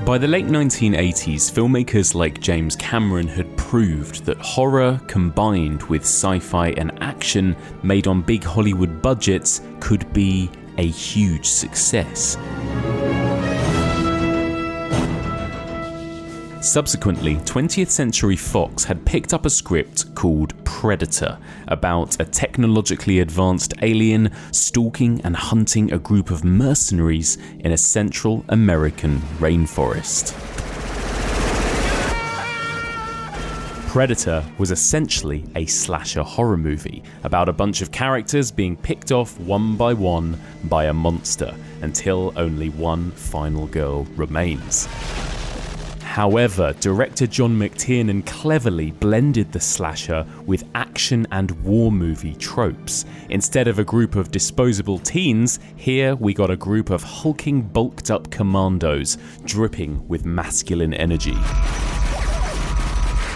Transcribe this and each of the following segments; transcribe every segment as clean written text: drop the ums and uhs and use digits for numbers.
By the late 1980s, filmmakers like James Cameron had proved that horror combined with sci-fi and action made on big Hollywood budgets could be a huge success. Subsequently, 20th Century Fox had picked up a script called Predator about a technologically advanced alien stalking and hunting a group of mercenaries in a Central American rainforest. Predator was essentially a slasher horror movie about a bunch of characters being picked off one by a monster until only one final girl remains. However, director John McTiernan cleverly blended the slasher with action and war movie tropes. Instead of a group of disposable teens, here we got a group of hulking, bulked up commandos dripping with masculine energy.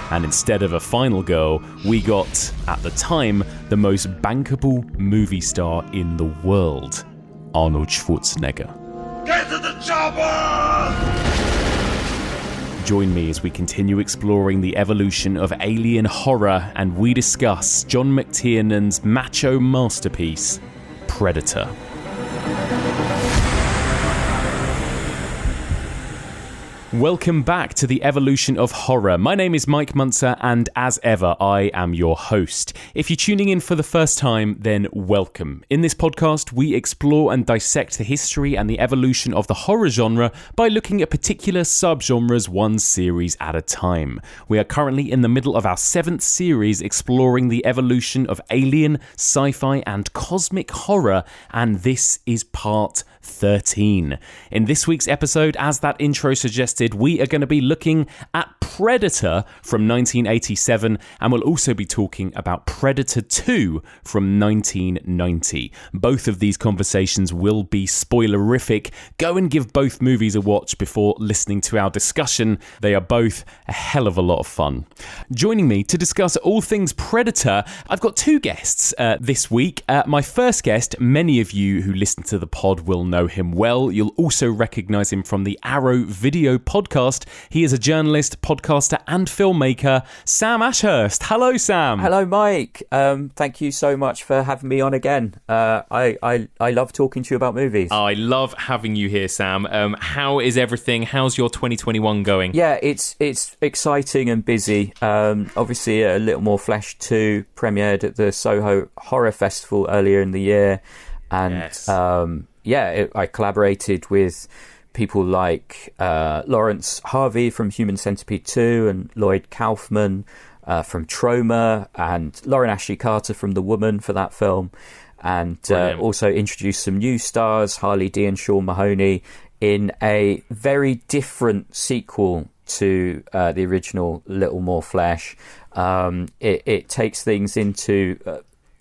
And instead of a final girl, we got, at the time, the most bankable movie star in the world, Arnold Schwarzenegger. Get to the chopper! Join me as we continue exploring the evolution of alien horror and we discuss John McTiernan's macho masterpiece, Predator. Welcome back to the evolution of horror. My name is Mike Munzer, and as ever, I am your host. If you're tuning in for the first time, then welcome. In this podcast, we explore and dissect the history and the evolution of the horror genre by looking at particular subgenres one series at a time. We are currently in the middle of our 7th series exploring the evolution of alien, sci-fi, and cosmic horror, and this is part 13. In this week's episode, as that intro suggested, we are going to be looking at Predator from 1987, and we'll also be talking about Predator 2 from 1990. Both of these conversations will be spoilerific. Go and give both movies a watch before listening to our discussion. They are both a hell of a lot of fun. Joining me to discuss all things Predator, I've got two guests this week. My first guest, many of you who listen to the pod will know him well. You'll also recognise him from the Arrow Video podcast. He is a journalist, podcaster and filmmaker, Sam Ashurst. Hello, Sam. Hello, Mike. Thank you so much for having me on again. I love talking to you about movies. I love having you here, Sam. How is everything? How's your 2021 going? Yeah, it's exciting and busy. Obviously, a Little More Flesh 2 premiered at the Soho Horror Festival earlier in the year. And yes. I collaborated with people like Lawrence Harvey from Human Centipede 2 and Lloyd Kaufman from Trauma and Lauren Ashley Carter from The Woman for that film. And also introduced some new stars, Harley Dee and Sean Mahoney, in a very different sequel to the original Little More Flesh. It takes things into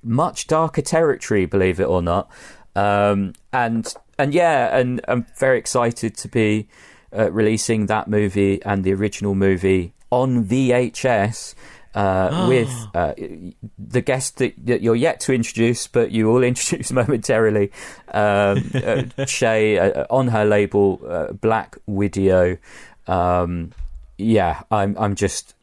much darker territory, believe it or not. And I'm very excited to be releasing that movie and the original movie on VHS with the guest that you're yet to introduce, but you will introduce momentarily, Shea, on her label, Black Widow. I'm just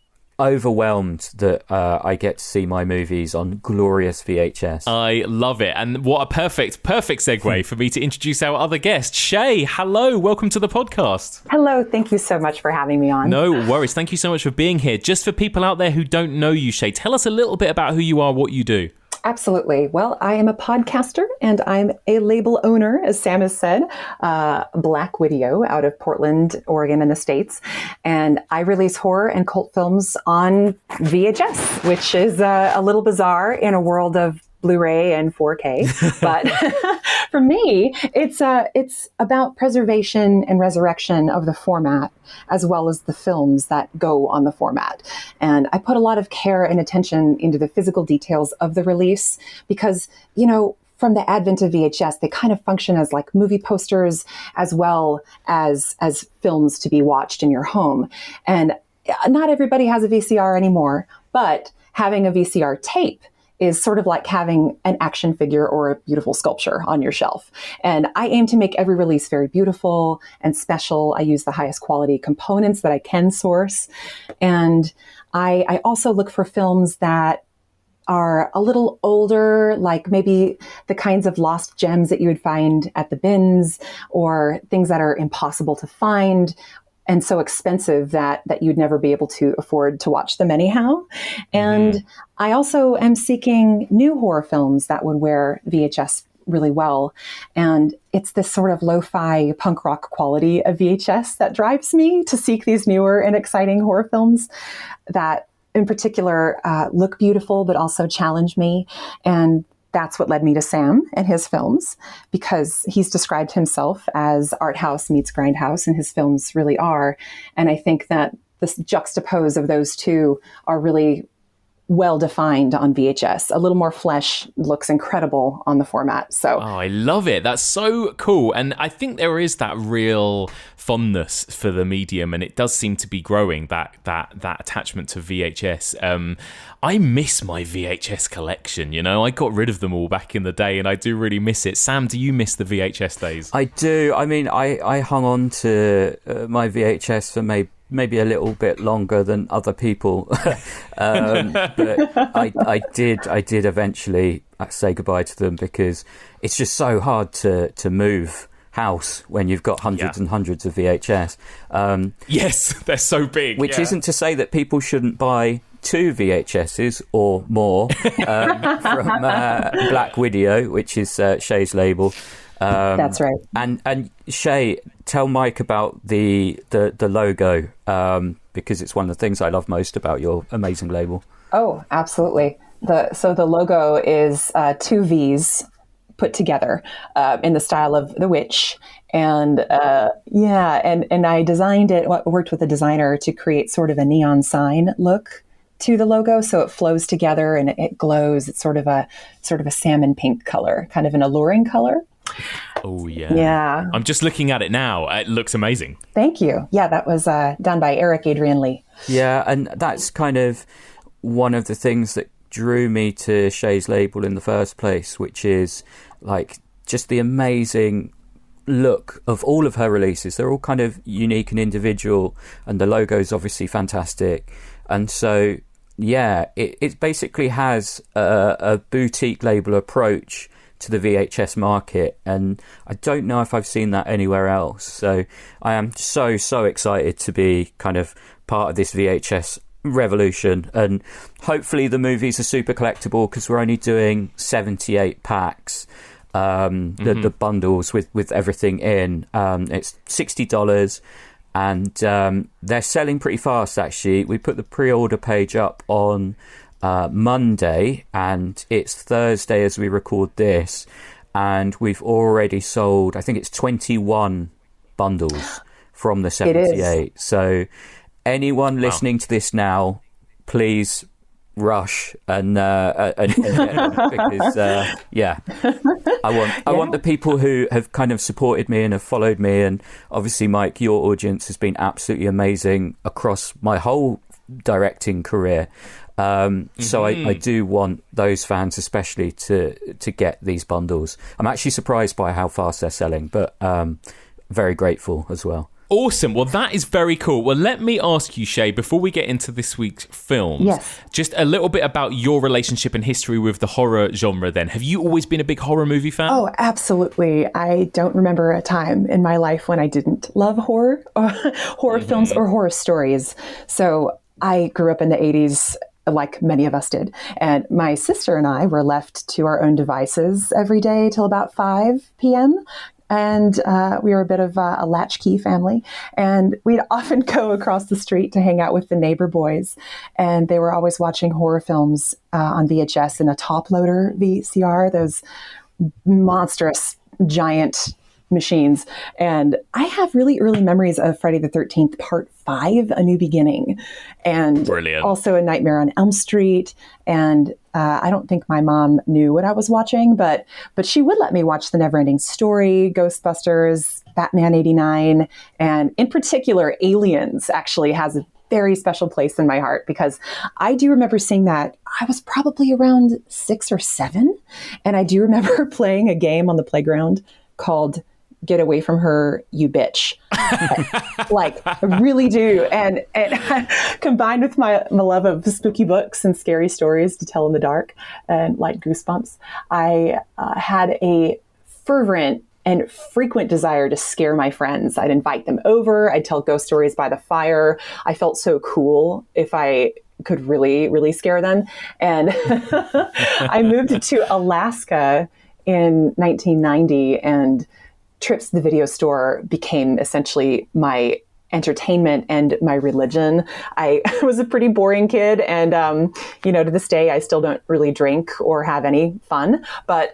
overwhelmed that I get to see my movies on glorious VHS. I love it, and what a perfect segue for me to introduce our other guest, Shea. Hello, welcome to the podcast. Hello, thank you so much for having me on. No worries, thank you so much for being here. Just for people out there who don't know you, Shea, tell us a little bit about who you are, what you do. Absolutely. Well, I am a podcaster and I'm a label owner, as Sam has said, Black Widow out of Portland, Oregon in the States. And I release horror and cult films on VHS, which is a little bizarre in a world of Blu-ray and 4K. But for me, it's about preservation and resurrection of the format, as well as the films that go on the format. And I put a lot of care and attention into the physical details of the release because, you know, from the advent of VHS, they kind of function as like movie posters as well as films to be watched in your home. And not everybody has a VCR anymore, but having a VCR tape is sort of like having an action figure or a beautiful sculpture on your shelf. And I aim to make every release very beautiful and special. I use the highest quality components that I can source. And I also look for films that are a little older, like maybe the kinds of lost gems that you would find at the bins, or things that are impossible to find and so expensive that you'd never be able to afford to watch them anyhow. And I also am seeking new horror films that would wear VHS really well. And it's this sort of lo-fi punk rock quality of VHS that drives me to seek these newer and exciting horror films that in particular look beautiful, but also challenge me. And that's what led me to Sam and his films, because he's described himself as art house meets grindhouse, and his films really are. And I think that this juxtapose of those two are really well defined on VHS. A little more flesh looks incredible on the format. So I love it. That's so cool. And I think there is that real fondness for the medium, and it does seem to be growing, that attachment to VHS. I miss my VHS collection, you know. I got rid of them all back in the day, and I do really miss it. Sam, do you miss the VHS days? I do. I mean, I hung on to my VHS for maybe a little bit longer than other people, but I did eventually say goodbye to them, because it's just so hard to move house when you've got hundreds and hundreds of VHS. Yes, they're so big. Which isn't to say that people shouldn't buy 2 VHSs or more from Black Widow, which is Shea's label. That's right. And Shea, tell Mike about the logo, because it's one of the things I love most about your amazing label. Oh, absolutely. So the logo is 2 V's put together in the style of The Witch. And and I designed it, worked with a designer to create sort of a neon sign look to the logo, so it flows together and it glows. It's sort of a salmon pink color, kind of an alluring color. Oh, yeah. Yeah. I'm just looking at it now. It looks amazing. Thank you. Yeah, that was done by Eric Adrian Lee. Yeah, and that's kind of one of the things that drew me to Shea's label in the first place, which is like just the amazing look of all of her releases. They're all kind of unique and individual, and the logo is obviously fantastic. And so, yeah, it basically has a boutique label approach to the VHS market, and I don't know if I've seen that anywhere else. So I am so excited to be kind of part of this VHS revolution, and hopefully the movies are super collectible, because we're only doing 78 packs, the bundles with everything in. It's $60, and they're selling pretty fast, actually. We put the pre-order page up on Monday, and it's Thursday as we record this, and we've already sold, I think it's 21 bundles from the 78. So anyone listening to this now, please rush and get them, because I want the people who have kind of supported me and have followed me, and obviously Mike, your audience has been absolutely amazing across my whole directing career. So I do want those fans especially to get these bundles. I'm actually surprised by how fast they're selling, but very grateful as well. Awesome. Well, that is very cool. Well, let me ask you, Shea, before we get into this week's films, just a little bit about your relationship and history with the horror genre then. Have you always been a big horror movie fan? Oh, absolutely. I don't remember a time in my life when I didn't love horror films or horror stories. So I grew up in the 80s, like many of us did. And my sister and I were left to our own devices every day till about 5 p.m., and we were a bit of a latchkey family, and we'd often go across the street to hang out with the neighbor boys, and they were always watching horror films on VHS in a top loader VCR, those monstrous giant machines. And I have really early memories of Friday the 13th Part 5, A New Beginning, and Brilliant. Also A Nightmare on Elm Street. And I don't think my mom knew what I was watching, but she would let me watch The Neverending Story, Ghostbusters, Batman '89, and in particular, Aliens actually has very special place in my heart because I do remember seeing that. I was probably around 6 or 7. And I do remember playing a game on the playground called Get Away From Her, You Bitch. Like, I really do. And combined with my love of spooky books and scary stories to tell in the dark and like Goosebumps, I had a fervent and frequent desire to scare my friends. I'd invite them over. I'd tell ghost stories by the fire. I felt so cool if I could really, really scare them. And I moved to Alaska in 1990, and trips to the video store became essentially my entertainment and my religion. I was a pretty boring kid, and to this day I still don't really drink or have any fun, but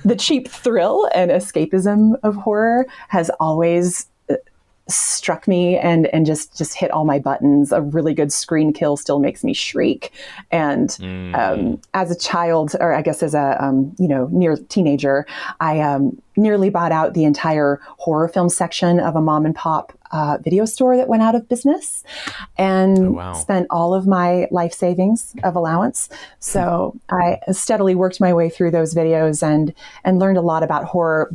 the cheap thrill and escapism of horror has always struck me and just hit all my buttons. A really good screen kill still makes me shriek. And as a child, or I guess as a near teenager, I nearly bought out the entire horror film section of a mom and pop video store that went out of business, and spent all of my life savings of allowance. So I steadily worked my way through those videos and learned a lot about horror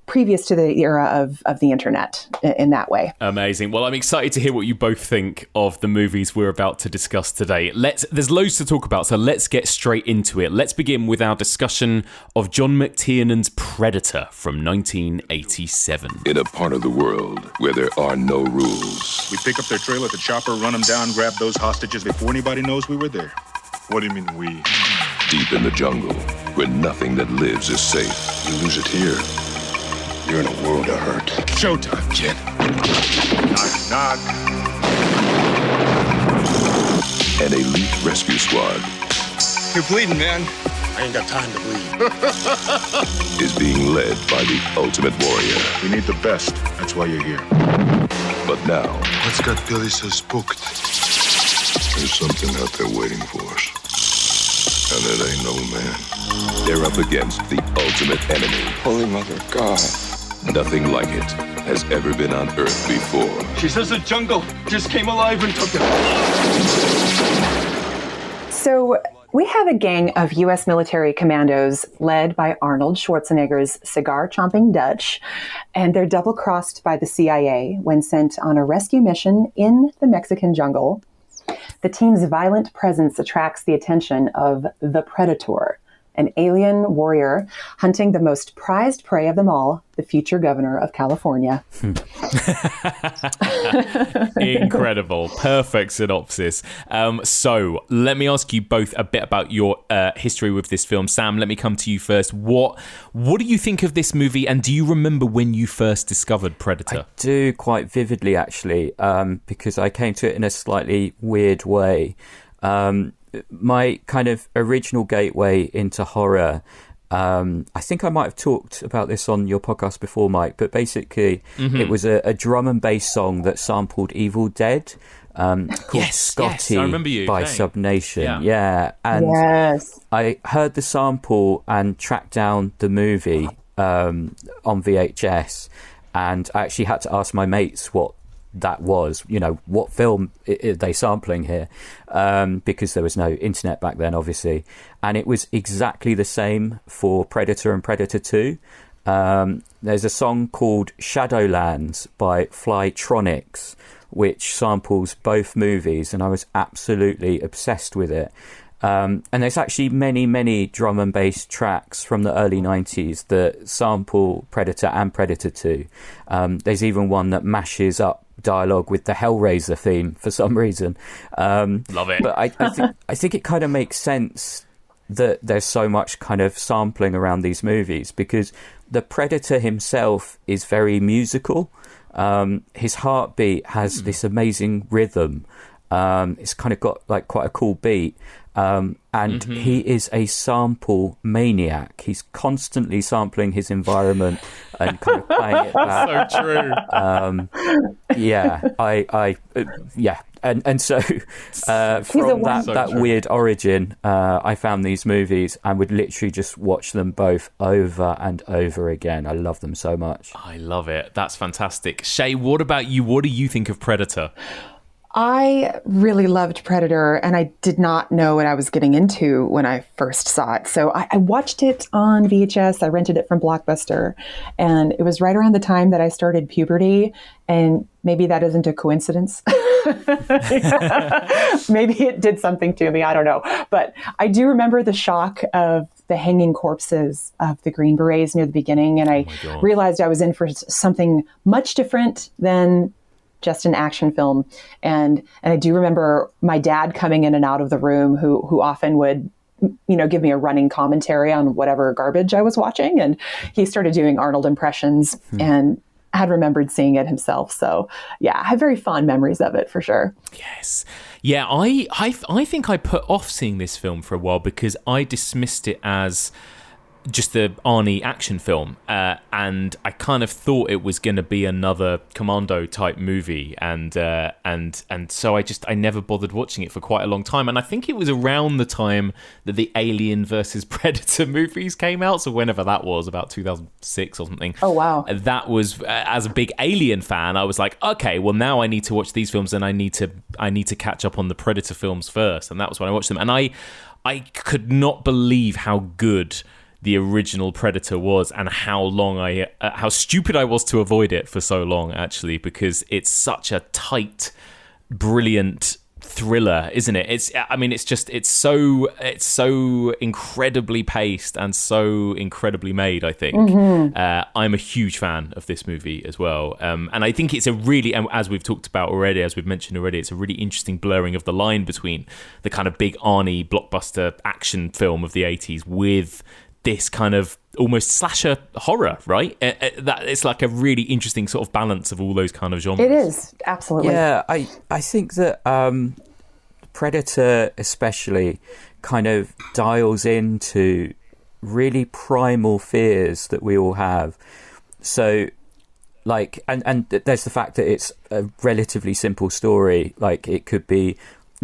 previous to the era of the internet in that way. Amazing. Well, I'm excited to hear what you both think of the movies we're about to discuss today. There's loads to talk about, so let's get straight into it. Let's begin with our discussion of John McTiernan's Predator from 1987. In a part of the world where there are no rules. We pick up their trail at the chopper, run them down, grab those hostages before anybody knows we were there. What do you mean we? Deep in the jungle, where nothing that lives is safe. You lose it here, you're in a world of hurt. Showtime, kid. Knock, knock. An elite rescue squad You're bleeding, man. I ain't got time to bleed. is being led by the ultimate warrior. We need the best. That's why you're here. But now, What's got Billy so spooked? there's something out there waiting for us. And it ain't no man. They're up against the ultimate enemy. Holy Mother of God. Nothing like it has ever been on Earth before. She says the jungle just came alive and took her. So we have a gang of U.S. military commandos led by Arnold Schwarzenegger's cigar-chomping Dutch, and they're double-crossed by the CIA when sent on a rescue mission in the Mexican jungle. The team's violent presence attracts the attention of the Predator, an alien warrior hunting the most prized prey of them all, the future governor of California. Incredible. Perfect synopsis. So let me ask you both a bit about your history with this film. Sam, let me come to you first. What do you think of this movie, and do you remember when you first discovered Predator? I do quite vividly, actually, because I came to it in a slightly weird way. My kind of original gateway into horror, I think I might have talked about this on your podcast before, Mike, but basically it was a drum and bass song that sampled Evil Dead called Scotty I remember you by saying. Sub Nation. Yeah. And Yes. I heard the sample and tracked down the movie on VHS, and I actually had to ask my mates what that was, what film are they sampling here, because there was no internet back then, obviously. And it was exactly the same for Predator and Predator 2. There's a song called Shadowlands by Flytronics, which samples both movies, and I was absolutely obsessed with it. And there's actually many, many drum and bass tracks from the early 90s that sample Predator and Predator 2. There's even one that mashes up dialogue with the Hellraiser theme for some reason. Love it. But I think it kind of makes sense that there's so much kind of sampling around these movies, because the Predator himself is very musical. His heartbeat has this amazing rhythm. It's kind of got like quite a cool beat. And he is a sample maniac. He's constantly sampling his environment and kind of playing it back. So true. And so from that weird origin, I found these movies and would literally just watch them both over and over again. I love them so much. I love it. That's fantastic. Shea, what about you? What do you think of Predator? I really loved Predator, and I did not know what I was getting into when I first saw it. So I watched it on VHS. I rented it from Blockbuster, and it was right around the time that I started puberty. And maybe that isn't a coincidence. Maybe it did something to me. I don't know. But I do remember the shock of the hanging corpses of the Green Berets near the beginning. And I realized I was in for something much different than just an action film. And I do remember my dad coming in and out of the room, who often would, give me a running commentary on whatever garbage I was watching. And he started doing Arnold impressions and had remembered seeing it himself. So yeah, I have very fond memories of it for sure. Yes. Yeah, I think I put off seeing this film for a while because I dismissed it as just the Arnie action film, and I kind of thought it was going to be another Commando type movie, and so I never bothered watching it for quite a long time. And I think it was around the time that the Alien versus Predator movies came out, so whenever that was, about 2006 or something. Oh wow! That was as a big Alien fan, I was like, okay, well now I need to watch these films, and I need to catch up on the Predator films first, and that was when I watched them, and I could not believe how good the original Predator was, and how stupid I was to avoid it for so long, actually, because it's such a tight, brilliant thriller, isn't it? It's so incredibly paced and so incredibly made, I think. I'm a huge fan of this movie as well. And I think it's a really, as we've talked about already, as we've mentioned already, it's a really interesting blurring of the line between the kind of big Arnie blockbuster action film of the 80s with this kind of almost slasher horror, right? It's like a really interesting sort of balance of all those kind of genres. It is, absolutely. Yeah, I think that Predator especially kind of dials into really primal fears that we all have. So, like, and there's the fact that it's a relatively simple story. Like, it could be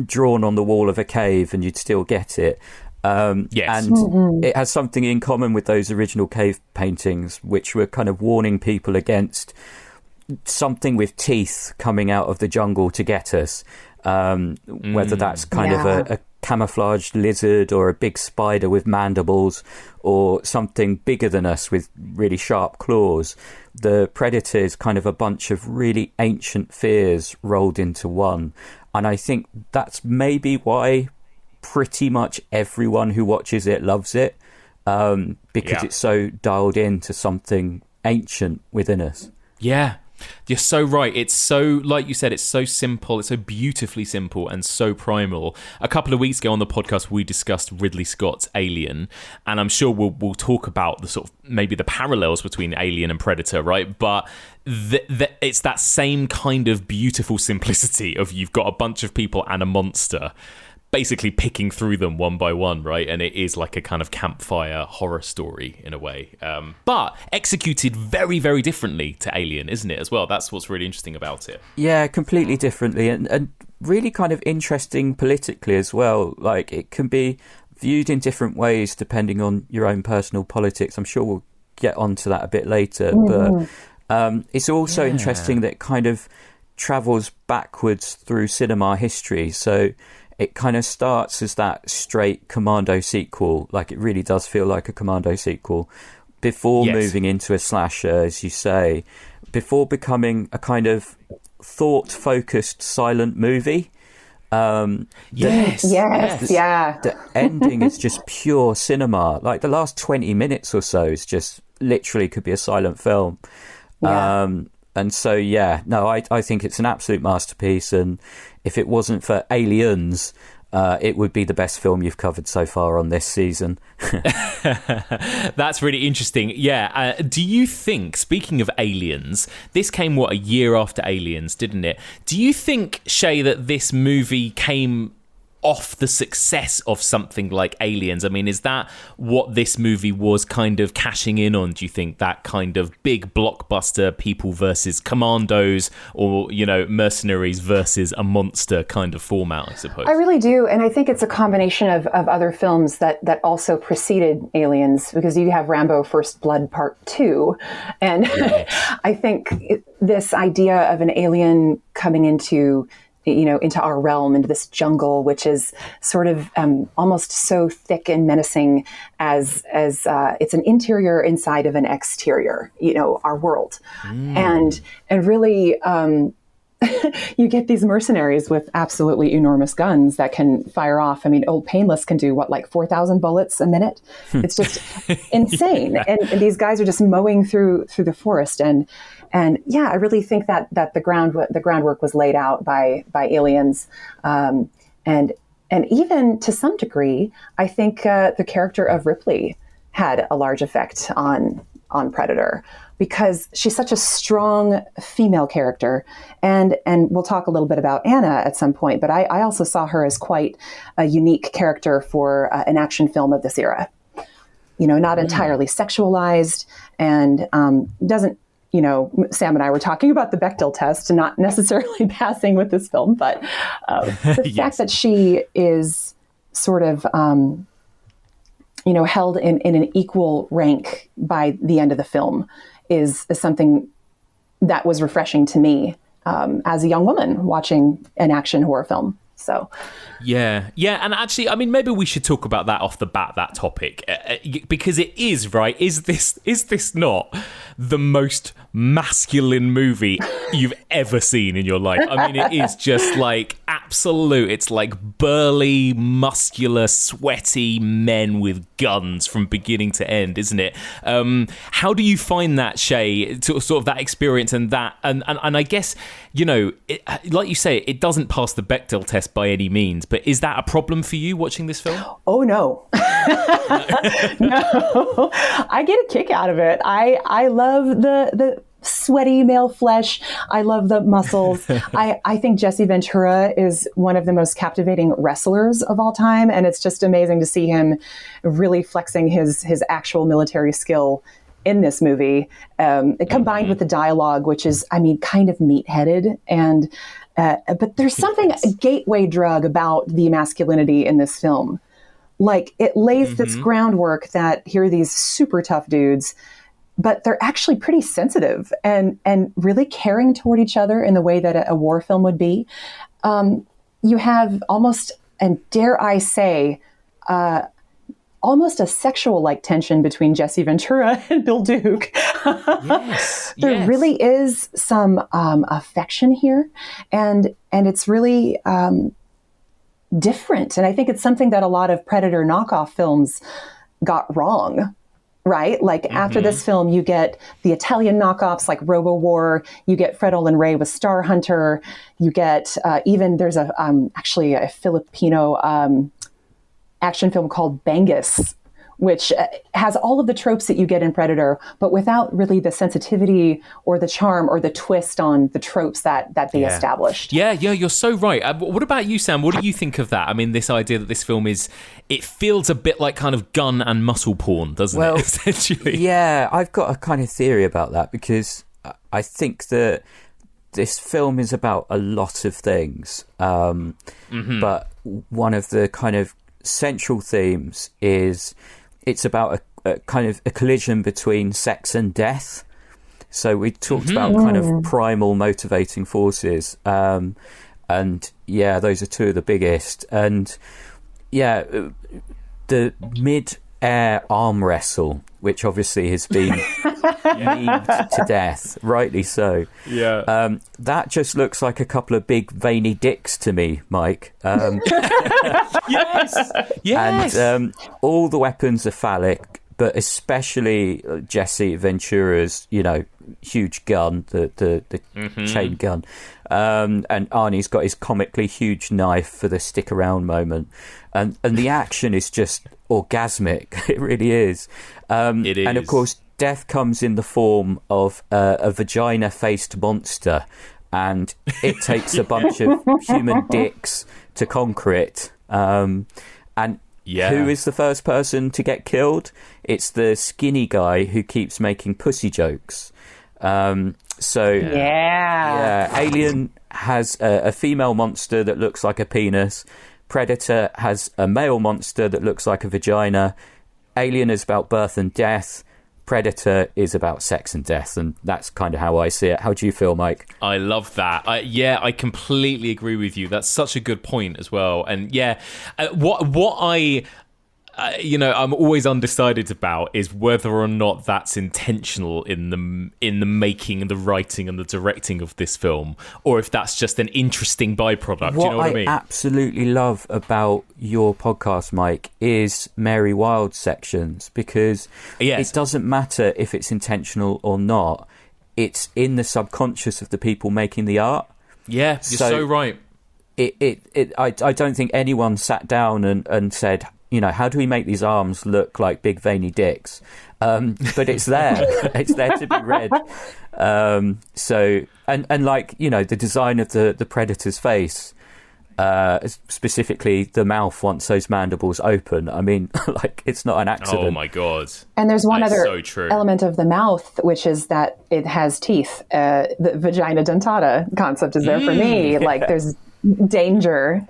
drawn on the wall of a cave and you'd still get it. Yes. And it has something in common with those original cave paintings, which were kind of warning people against something with teeth coming out of the jungle to get us, whether that's kind of a camouflaged lizard or a big spider with mandibles or something bigger than us with really sharp claws. The Predator is kind of a bunch of really ancient fears rolled into one, and I think that's maybe why pretty much everyone who watches it loves it, because it's so dialed into something ancient within us. Yeah, you're so right. It's so, like you said, it's so simple. It's so beautifully simple and so primal. A couple of weeks ago on the podcast, we discussed Ridley Scott's Alien, and I'm sure we'll talk about the sort of maybe the parallels between Alien and Predator, right? But it's that same kind of beautiful simplicity of you've got a bunch of people and a monster basically picking through them one by one, right? And it is like a kind of campfire horror story in a way, but executed very, very differently to Alien, isn't it, as well? That's what's really interesting about it. Yeah, completely differently, and really kind of interesting politically as well. Like, it can be viewed in different ways depending on your own personal politics. I'm sure we'll get onto that a bit later, but it's also interesting that it kind of travels backwards through cinema history. So it kind of starts as that straight Commando sequel, like it really does feel like a Commando sequel, before moving into a slasher, as you say, before becoming a kind of thought-focused silent movie. The ending is just pure cinema. Like, the last 20 minutes or so is just literally could be a silent film. And so, I think it's an absolute masterpiece. And if it wasn't for Aliens, it would be the best film you've covered so far on this season. That's really interesting. Yeah. Do you think, speaking of Aliens, this came, a year after Aliens, didn't it? Do you think, Shea, that this movie came off the success of something like Aliens? I mean, is that what this movie was kind of cashing in on, do you think? That kind of big blockbuster people versus commandos, or, mercenaries versus a monster kind of format, I suppose? I really do. And I think it's a combination of other films that also preceded Aliens, because you have Rambo First Blood Part 2. And I think this idea of an alien coming into into our realm, into this jungle, which is sort of almost so thick and menacing as it's an interior inside of an exterior, our world. And really, you get these mercenaries with absolutely enormous guns that can fire off. I mean, Old Painless can do like 4,000 bullets a minute. It's just insane. Yeah. And these guys are just mowing through the forest. And yeah, I really think that the groundwork was laid out by aliens. And even to some degree, I think the character of Ripley had a large effect on Predator, because she's such a strong female character. And we'll talk a little bit about Anna at some point, but I also saw her as quite a unique character for an action film of this era. Not entirely sexualized, and doesn't, Sam and I were talking about the Bechdel test and not necessarily passing with this film, but the fact that she is sort of, held in an equal rank by the end of the film is something that was refreshing to me as a young woman watching an action horror film. So, yeah, and actually, I mean, maybe we should talk about that off the bat, that topic, because it is, right. Is this not the most masculine movie you've ever seen in your life? I mean, it is just like absolute. It's like burly, muscular, sweaty men with guns from beginning to end, isn't it? How do you find that, Shea? Sort of that experience and that, and I guess, like you say, it doesn't pass the Bechdel test by any means, but is that a problem for you watching this film? Oh, no. No. I get a kick out of it. I love the sweaty male flesh. I love the muscles. I think Jesse Ventura is one of the most captivating wrestlers of all time, and it's just amazing to see him really flexing his actual military skill in this movie, combined with the dialogue, which is, I mean, kind of meat-headed. And but there's something, a gateway drug about the masculinity in this film. Like, it lays this groundwork that here are these super tough dudes, but they're actually pretty sensitive and really caring toward each other in the way that a war film would be. You have almost, and dare I say, almost a sexual-like tension between Jesse Ventura and Bill Duke. There really is some affection here, and it's really different. And I think it's something that a lot of Predator knockoff films got wrong. Right? Like after this film, you get the Italian knockoffs like Robo War, you get Fred Olen Ray with Star Hunter, you get even there's actually a Filipino action film called Bangus, which has all of the tropes that you get in Predator, but without really the sensitivity or the charm or the twist on the tropes that they established. Yeah, you're so right. What about you, Sam? What do you think of that? I mean, this idea that this film it feels a bit like kind of gun and muscle porn, doesn't it, essentially? Yeah, I've got a kind of theory about that, because I think that this film is about a lot of things, but one of the kind of central themes is it's about a kind of a collision between sex and death. So we talked about kind of primal motivating forces, and those are two of the biggest. And the mid-air arm wrestle, which obviously has been memed to death, rightly so. Yeah. That just looks like a couple of big veiny dicks to me, Mike. Yes. And all the weapons are phallic, but especially Jesse Ventura's, huge gun, the chain gun. And Arnie's got his comically huge knife for the stick around moment. And the action is just orgasmic. It really is. It is. And of course, death comes in the form of a vagina-faced monster, and it takes a bunch of human dicks to conquer it. Who is the first person to get killed? It's the skinny guy who keeps making pussy jokes. Alien has a female monster that looks like a penis. Predator has a male monster that looks like a vagina. Alien is about birth and death. Predator is about sex and death, and that's kind of how I see it. How do you feel, Mike? I love that. I completely agree with you. That's such a good point as well. And I'm always undecided about is whether or not that's intentional in the making and the writing and the directing of this film, or if that's just an interesting byproduct. Do you know what I mean? What I absolutely love about your podcast, Mike, is Mary Wilde sections, because it doesn't matter if it's intentional or not. It's in the subconscious of the people making the art. Yeah, you're so right. I don't think anyone sat down and said, how do we make these arms look like big veiny dicks? But it's there. It's there to be read. The design of the Predator's face, specifically the mouth once those mandibles open. I mean, it's not an accident. Oh my God. And there's one other element of the mouth, which is that it has teeth. The vagina dentata concept is there for me. There's danger.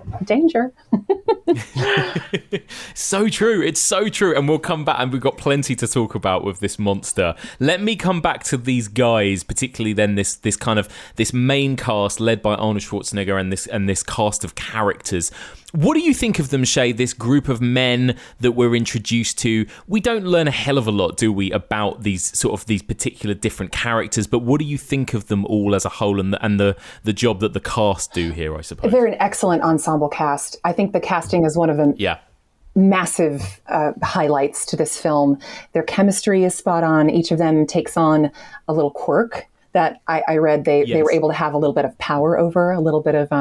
So true. It's so true. And we'll come back, and we've got plenty to talk about with this monster. Let me come back to these guys, particularly then this main cast led by Arnold Schwarzenegger and this cast of characters. What do you think of them, Shea, this group of men that we're introduced to? We don't learn a hell of a lot, do we, about these particular different characters, but what do you think of them all as a whole and the job that the cast do here, I suppose? They're an excellent ensemble cast. I think the casting is one of the massive highlights to this film. Their chemistry is spot on. Each of them takes on a little quirk that I read they were able to have a little bit of power over, a little bit of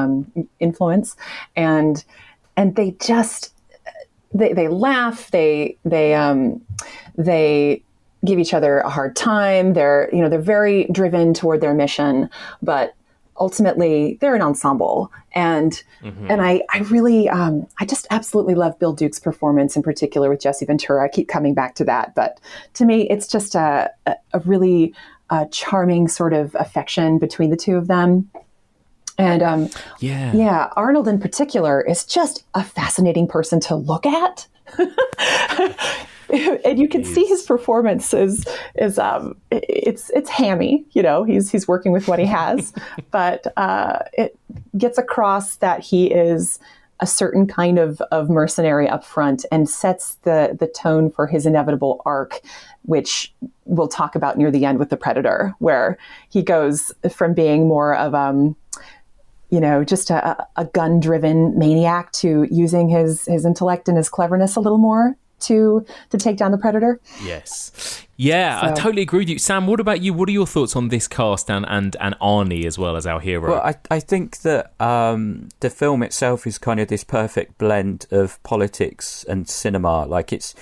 influence, and they just they laugh, they give each other a hard time. They're very driven toward their mission, but ultimately they're an ensemble. And I really I just absolutely love Bill Duke's performance, in particular with Jesse Ventura. I keep coming back to that, but to me it's just a really charming sort of affection between the two of them. And Arnold in particular is just a fascinating person to look at. And you can see his performance is it's hammy, he's working with what he has, but it gets across that he is a certain kind of mercenary up front and sets the tone for his inevitable arc, which we'll talk about near the end with the Predator, where he goes from being more of just a gun-driven maniac to using his intellect and his cleverness a little more to take down the Predator. Yes. Yeah, so. I totally agree with you. Sam, what about you? What are your thoughts on this cast and Arnie as well as our hero? Well, I think that the film itself is kind of this perfect blend of politics and cinema. It's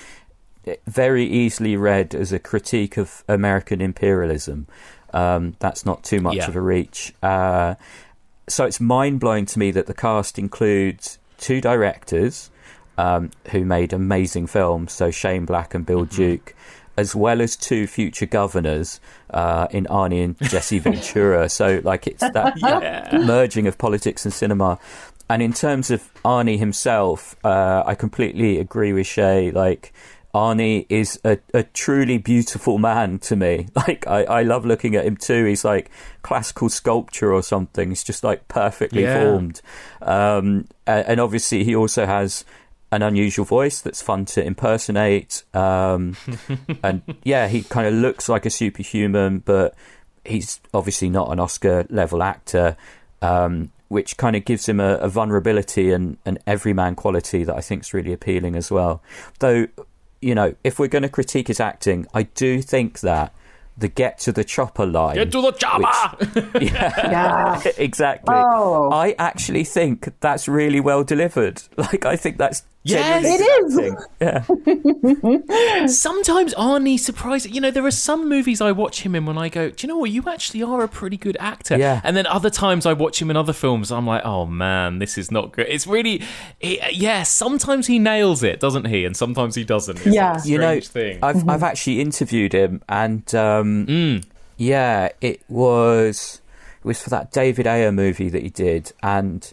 very easily read as a critique of American imperialism. That's not too much of a reach. So it's mind-blowing to me that the cast includes 2 directors who made amazing films, so Shane Black and Bill Duke, as well as 2 future governors in Arnie and Jesse Ventura. So it's that merging of politics and cinema. And in terms of Arnie himself, I completely agree with Shea. Arnie is a truly beautiful man to me. I love looking at him too. He's like classical sculpture or something. He's just perfectly formed. And obviously he also has an unusual voice that's fun to impersonate. And he kind of looks like a superhuman, but he's obviously not an Oscar level actor, which kind of gives him a vulnerability and an everyman quality that I think is really appealing as well. Though, if we're going to critique his acting, I do think that the "get to the chopper" line. Get to the chopper! Exactly. Oh. I actually think that's really well delivered. I think that's it is. Yeah. Sometimes Arnie surprises. There are some movies I watch him in when I go, do you know what? You actually are a pretty good actor. Yeah. And then other times I watch him in other films, I'm like, oh man, this is not good. It's really, sometimes he nails it, doesn't he? And sometimes he doesn't. It's a strange thing. I've actually interviewed him, and it was for that David Ayer movie that he did, and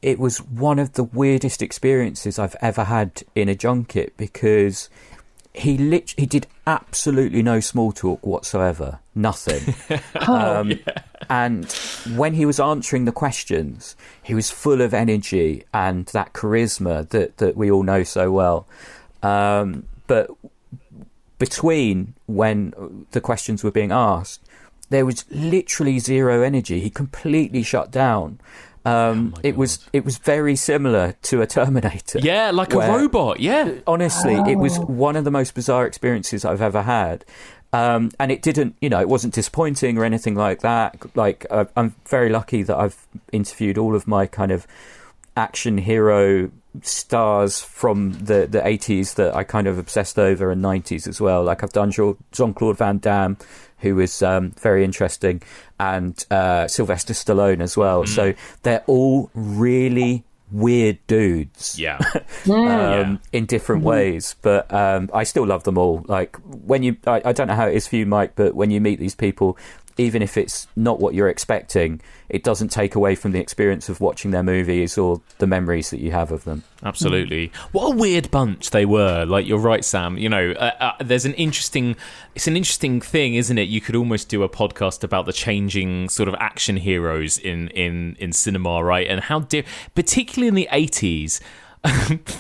it was one of the weirdest experiences I've ever had in a junket, because he did absolutely no small talk whatsoever, nothing. And when he was answering the questions, he was full of energy and that charisma that we all know so well. But between when the questions were being asked, there was literally zero energy. He completely shut down. It was very similar to a Terminator. Yeah, like a robot. Yeah, honestly, it was one of the most bizarre experiences I've ever had. And it didn't, it wasn't disappointing or anything like that. Like, I'm very lucky that I've interviewed all of my kind of action hero stars from the 80s that I kind of obsessed over, and 90s as well. Like, I've done Jean-Claude Van Damme, who was very interesting, and Sylvester Stallone as well. So they're all really weird dudes. In different ways, but I still love them all. Like, when I don't know how it is for you, Mike, but when you meet these people, even if it's not what you're expecting, it doesn't take away from the experience of watching their movies or the memories that you have of them. Absolutely. What a weird bunch they were. Like, you're right, Sam. There's it's an interesting thing, isn't it? You could almost do a podcast about the changing sort of action heroes in cinema, right? And how particularly in the 80s,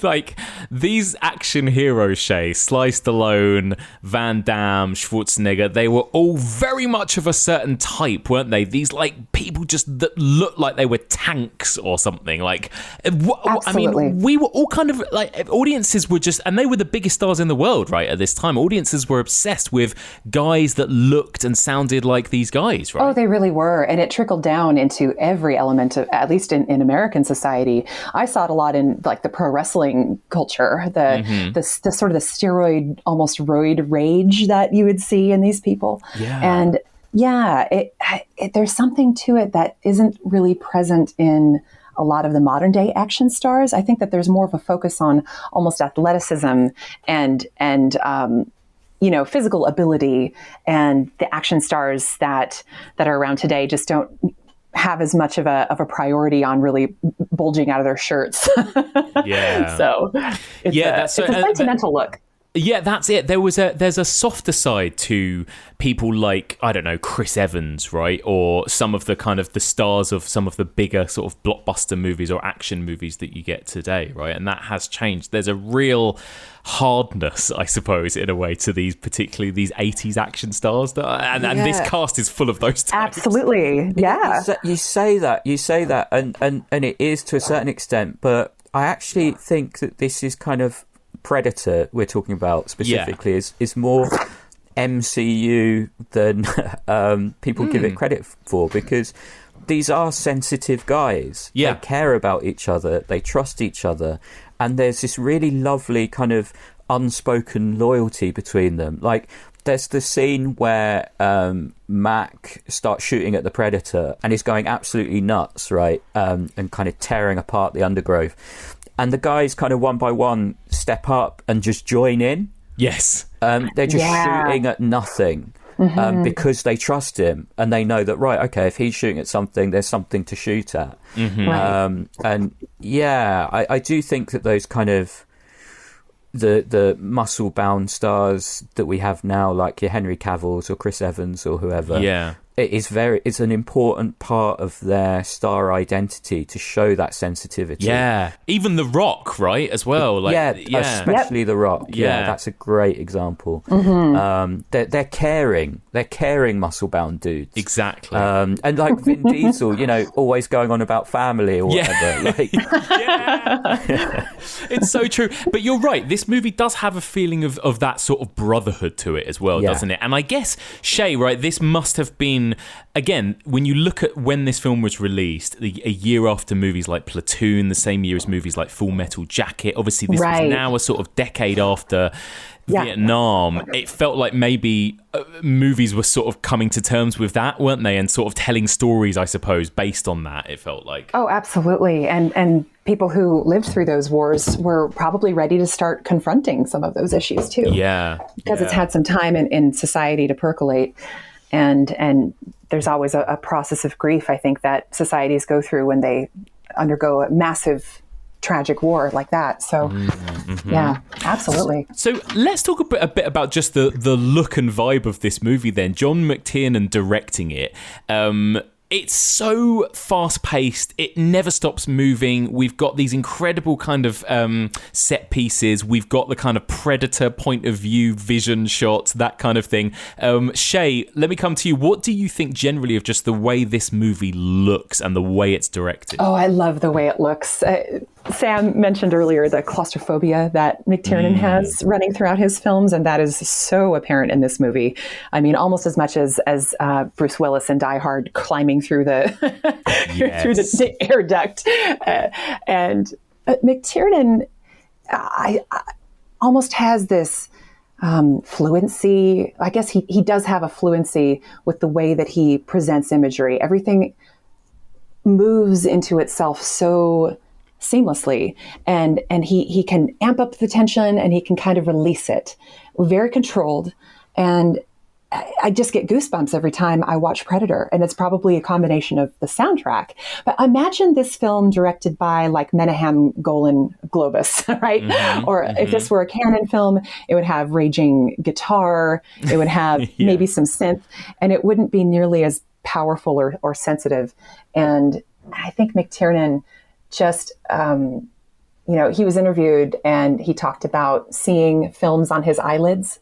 like, these action heroes, Shea, Sly Stallone, Van Damme, Schwarzenegger, they were all very much of a certain type, weren't they? These, like, people just that looked like they were tanks or something. Like, I mean, we were all kind of like, audiences were just, and they were the biggest stars in the world, right, at this time. Audiences were obsessed with guys that looked and sounded like these guys, right? Oh, they really were. And it trickled down into every element of, at least in American society. I saw it a lot in, like, the pro wrestling culture, the sort of the steroid, almost roid rage that you would see in these people. And there's something to it that isn't really present in a lot of the modern day action stars. I think that there's more of a focus on almost athleticism and physical ability, and the action stars that are around today just don't have as much of a priority on really bulging out of their shirts. So it's a sentimental look. Yeah, that's it. There's a softer side to people like, I don't know, Chris Evans, right? Or some of the kind of the stars of some of the bigger sort of blockbuster movies or action movies that you get today, right? And that has changed. There's a real hardness, I suppose, in a way, to particularly these 80s action stars. And this cast is full of those types. Absolutely, yeah. You say that, and it is to a certain extent, but I actually think that this is kind of Predator we're talking about specifically is more MCU than people give it credit for, because these are sensitive guys. They care about each other, they trust each other, and there's this really lovely kind of unspoken loyalty between them. Like, there's the scene where Mac starts shooting at the Predator and is going absolutely nuts, right? And kind of tearing apart the undergrowth. And the guys kind of one by one step up and just join in. Yes. They're just shooting at nothing because they trust him and they know that, right, okay, if he's shooting at something, there's something to shoot at. And I do think that those kind of the muscle-bound stars that we have now, like your Henry Cavills or Chris Evans or whoever, it's an important part of their star identity to show that sensitivity. Yeah, even The Rock, right, as well. Like, especially The Rock. Yeah, that's a great example. They're caring muscle-bound dudes. Exactly. And like Vin Diesel, always going on about family or whatever. Like, it's so true. But you're right. This movie does have a feeling of that sort of brotherhood to it as well, doesn't it? And I guess, Shea, right, this must have been, again, when you look at when this film was released, a year after movies like Platoon, the same year as movies like Full Metal Jacket. Obviously, this was now a sort of decade after Vietnam. It felt like maybe movies were sort of coming to terms with that, weren't they? And sort of telling stories, I suppose, based on that, it felt like. Oh, absolutely. And people who lived through those wars were probably ready to start confronting some of those issues too. Yeah. Because it's had some time in society to percolate. And there's always a process of grief, I think, that societies go through when they undergo a massive tragic war like that. So, yeah, absolutely. So let's talk a bit about just the look and vibe of this movie then. John McTiernan directing it. It's so fast-paced. It never stops moving. We've got these incredible kind of set pieces. We've got the kind of Predator point of view, vision shots, that kind of thing. Shea, let me come to you. What do you think generally of just the way this movie looks and the way it's directed? Oh, I love the way it looks. Sam mentioned earlier the claustrophobia that McTiernan has running throughout his films, and that is so apparent in this movie. I mean, almost as much as Bruce Willis in Die Hard climbing through the through the air duct. And McTiernan, I almost has this fluency. I guess he does have a fluency with the way that he presents imagery. Everything moves into itself so seamlessly, and he can amp up the tension and he can kind of release it. Very controlled, and I just get goosebumps every time I watch Predator, and it's probably a combination of the soundtrack. But imagine this film directed by like Menahem Golan Globus, right? If this were a Canon film, it would have raging guitar, it would have maybe some synth, and it wouldn't be nearly as powerful or sensitive. And I think McTiernan just, he was interviewed and he talked about seeing films on his eyelids.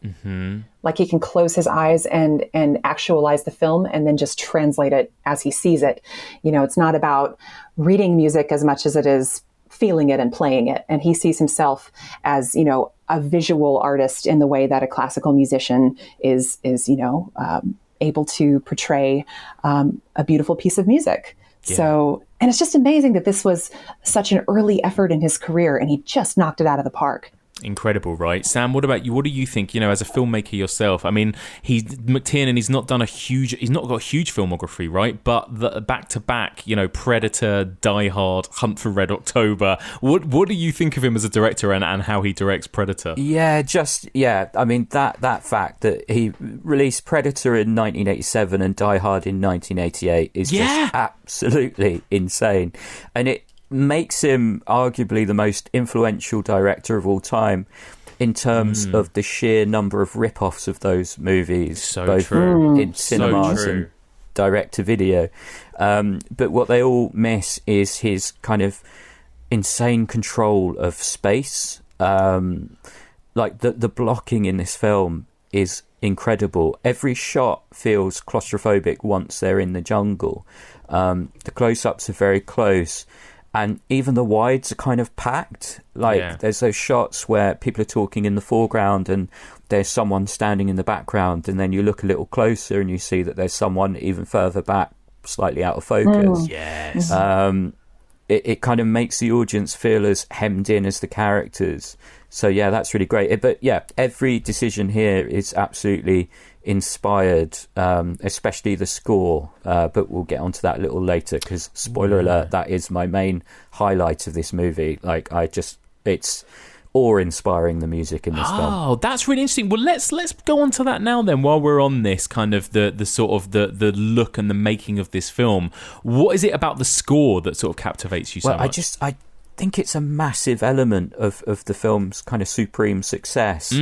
Like he can close his eyes and actualize the film and then just translate it as he sees it. It's not about reading music as much as it is feeling it and playing it. And he sees himself as, a visual artist in the way that a classical musician is able to portray a beautiful piece of music. Yeah. So, and it's just amazing that this was such an early effort in his career and he just knocked it out of the park. Incredible, right? Sam, what about you? What do you think, as a filmmaker yourself? I mean, McTiernan, he's not got a huge filmography, right? But the back-to-back, Predator, Die Hard, Hunt for Red October. What do you think of him as a director and how he directs Predator? I mean, that fact that he released Predator in 1987 and Die Hard in 1988 is just absolutely insane. And it makes him arguably the most influential director of all time in terms of the sheer number of rip-offs of those movies, both in cinemas and direct-to-video. But what they all miss is his kind of insane control of space. Like the blocking in this film is incredible. Every shot feels claustrophobic once they're in the jungle. The close-ups are very close. And even the wides are kind of packed. There's those shots where people are talking in the foreground and there's someone standing in the background, and then you look a little closer and you see that there's someone even further back, slightly out of focus. Yes. It kind of makes the audience feel as hemmed in as the characters. So, that's really great. But, every decision here is absolutely inspired, especially the score. But we'll get onto that a little later because, spoiler alert, that is my main highlight of this movie. It's awe-inspiring, the music in this film. Oh, that's really interesting. Well, let's go on to that now then, while we're on this kind of the sort of the look and the making of this film. What is it about the score that sort of captivates you so much? I think it's a massive element of the film's kind of supreme success.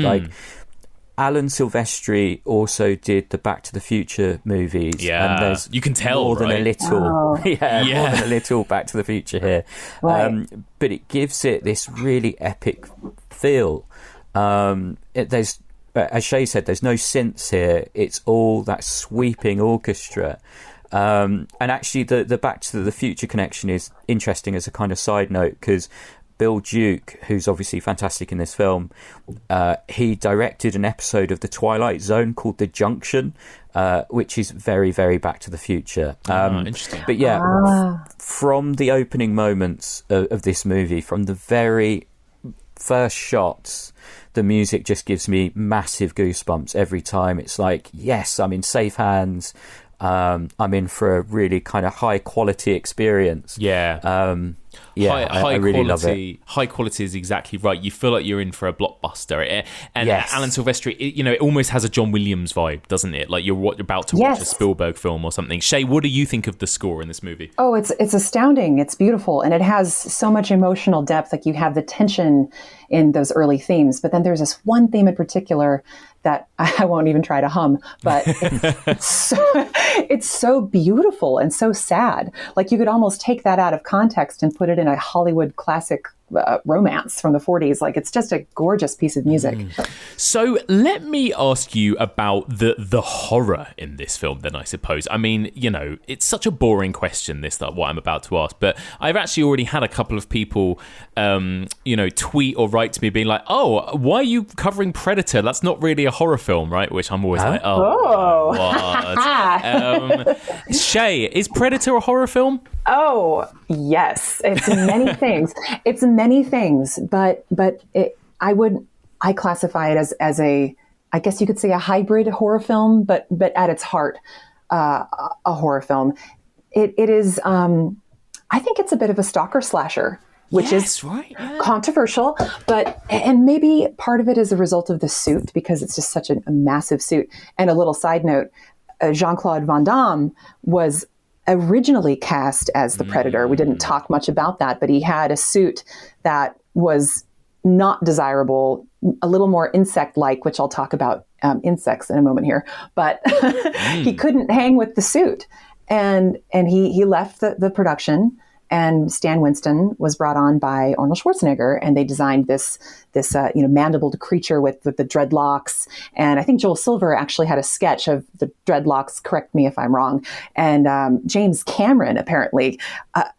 Alan Silvestri also did the Back to the Future movies. Yeah, and there's you can tell, more than a little. Oh. More than a little Back to the Future here. Right. But it gives it this really epic feel. There's, as Shea said, there's no synths here. It's all that sweeping orchestra. And actually, the Back to the Future connection is interesting as a kind of side note because Bill Duke, who's obviously fantastic in this film, he directed an episode of The Twilight Zone called The Junction, which is very, very Back to the Future. Interesting. But from the opening moments of this movie, from the very first shots, the music just gives me massive goosebumps every time. It's like, yes, I'm in safe hands. I'm in for a really kind of high quality experience. I really love it. High quality is exactly right. You feel like you're in for a blockbuster. And Yes. Alan Silvestri, it almost has a John Williams vibe, doesn't it? Like you're about to watch a Spielberg film or something. Shay, what do you think of the score in this movie? Oh, it's astounding. It's beautiful. And it has so much emotional depth. Like you have the tension in those early themes, but then there's this one theme in particular that I won't even try to hum, but it's so beautiful and so sad. Like you could almost take that out of context and put it in a Hollywood classic romance from the 40s. Like it's just a gorgeous piece of music. So let me ask you about the horror in this film then, I suppose. I mean, it's such a boring question, what I'm about to ask, but I've actually already had a couple of people, tweet or write to me being like, oh, why are you covering Predator? That's not really a horror film, right? Which I'm always like, oh. What? Shay, is Predator a horror film? Oh, yes. It's many things. It's many things, but I classify it as a, I guess you could say a hybrid horror film, but at its heart, a horror film. It is, I think it's a bit of a stalker slasher, which is right. Yeah. Controversial, and maybe part of it is a result of the suit because it's just such a massive suit. And a little side note, Jean-Claude Van Damme was originally cast as the Predator. We didn't talk much about that, but he had a suit that was not desirable, a little more insect-like, which I'll talk about insects in a moment here. But he couldn't hang with the suit, and he left the production. And Stan Winston was brought on by Arnold Schwarzenegger, and they designed this mandibled creature with the dreadlocks. And I think Joel Silver actually had a sketch of the dreadlocks. Correct me if I'm wrong. And James Cameron apparently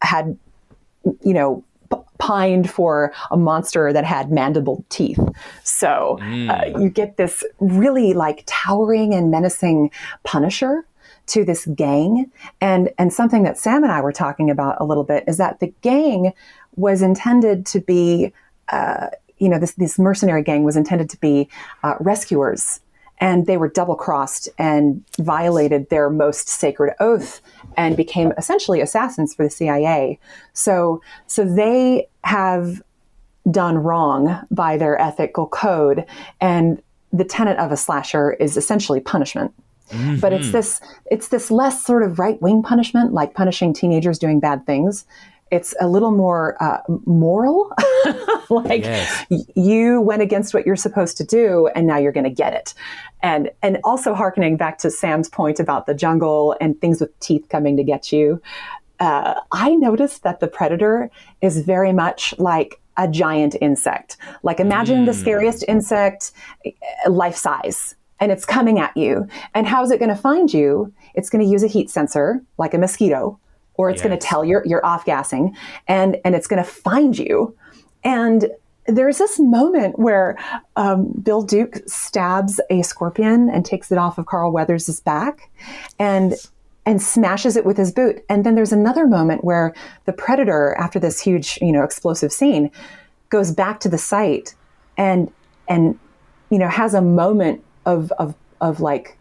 had, pined for a monster that had mandibled teeth. So you get this really like towering and menacing Punisher to this gang. And something that Sam and I were talking about a little bit is that the gang was intended to be, this mercenary gang was intended to be rescuers. And they were double-crossed and violated their most sacred oath and became essentially assassins for the CIA. So they have done wrong by their ethical code. And the tenet of a slasher is essentially punishment. Mm-hmm. But it's this less sort of right-wing punishment, like punishing teenagers doing bad things. It's a little more moral, like you went against what you're supposed to do, and now you're going to get it. And also hearkening back to Sam's point about the jungle and things with teeth coming to get you, I noticed that the Predator is very much like a giant insect. Like imagine the scariest insect, life size. And it's coming at you. And how's it going to find you? It's going to use a heat sensor, like a mosquito, or it's going to tell you're off-gassing, and it's going to find you. And there's this moment where Bill Duke stabs a scorpion and takes it off of Carl Weathers' back and smashes it with his boot. And then there's another moment where the Predator, after this huge, explosive scene, goes back to the site and has a moment of like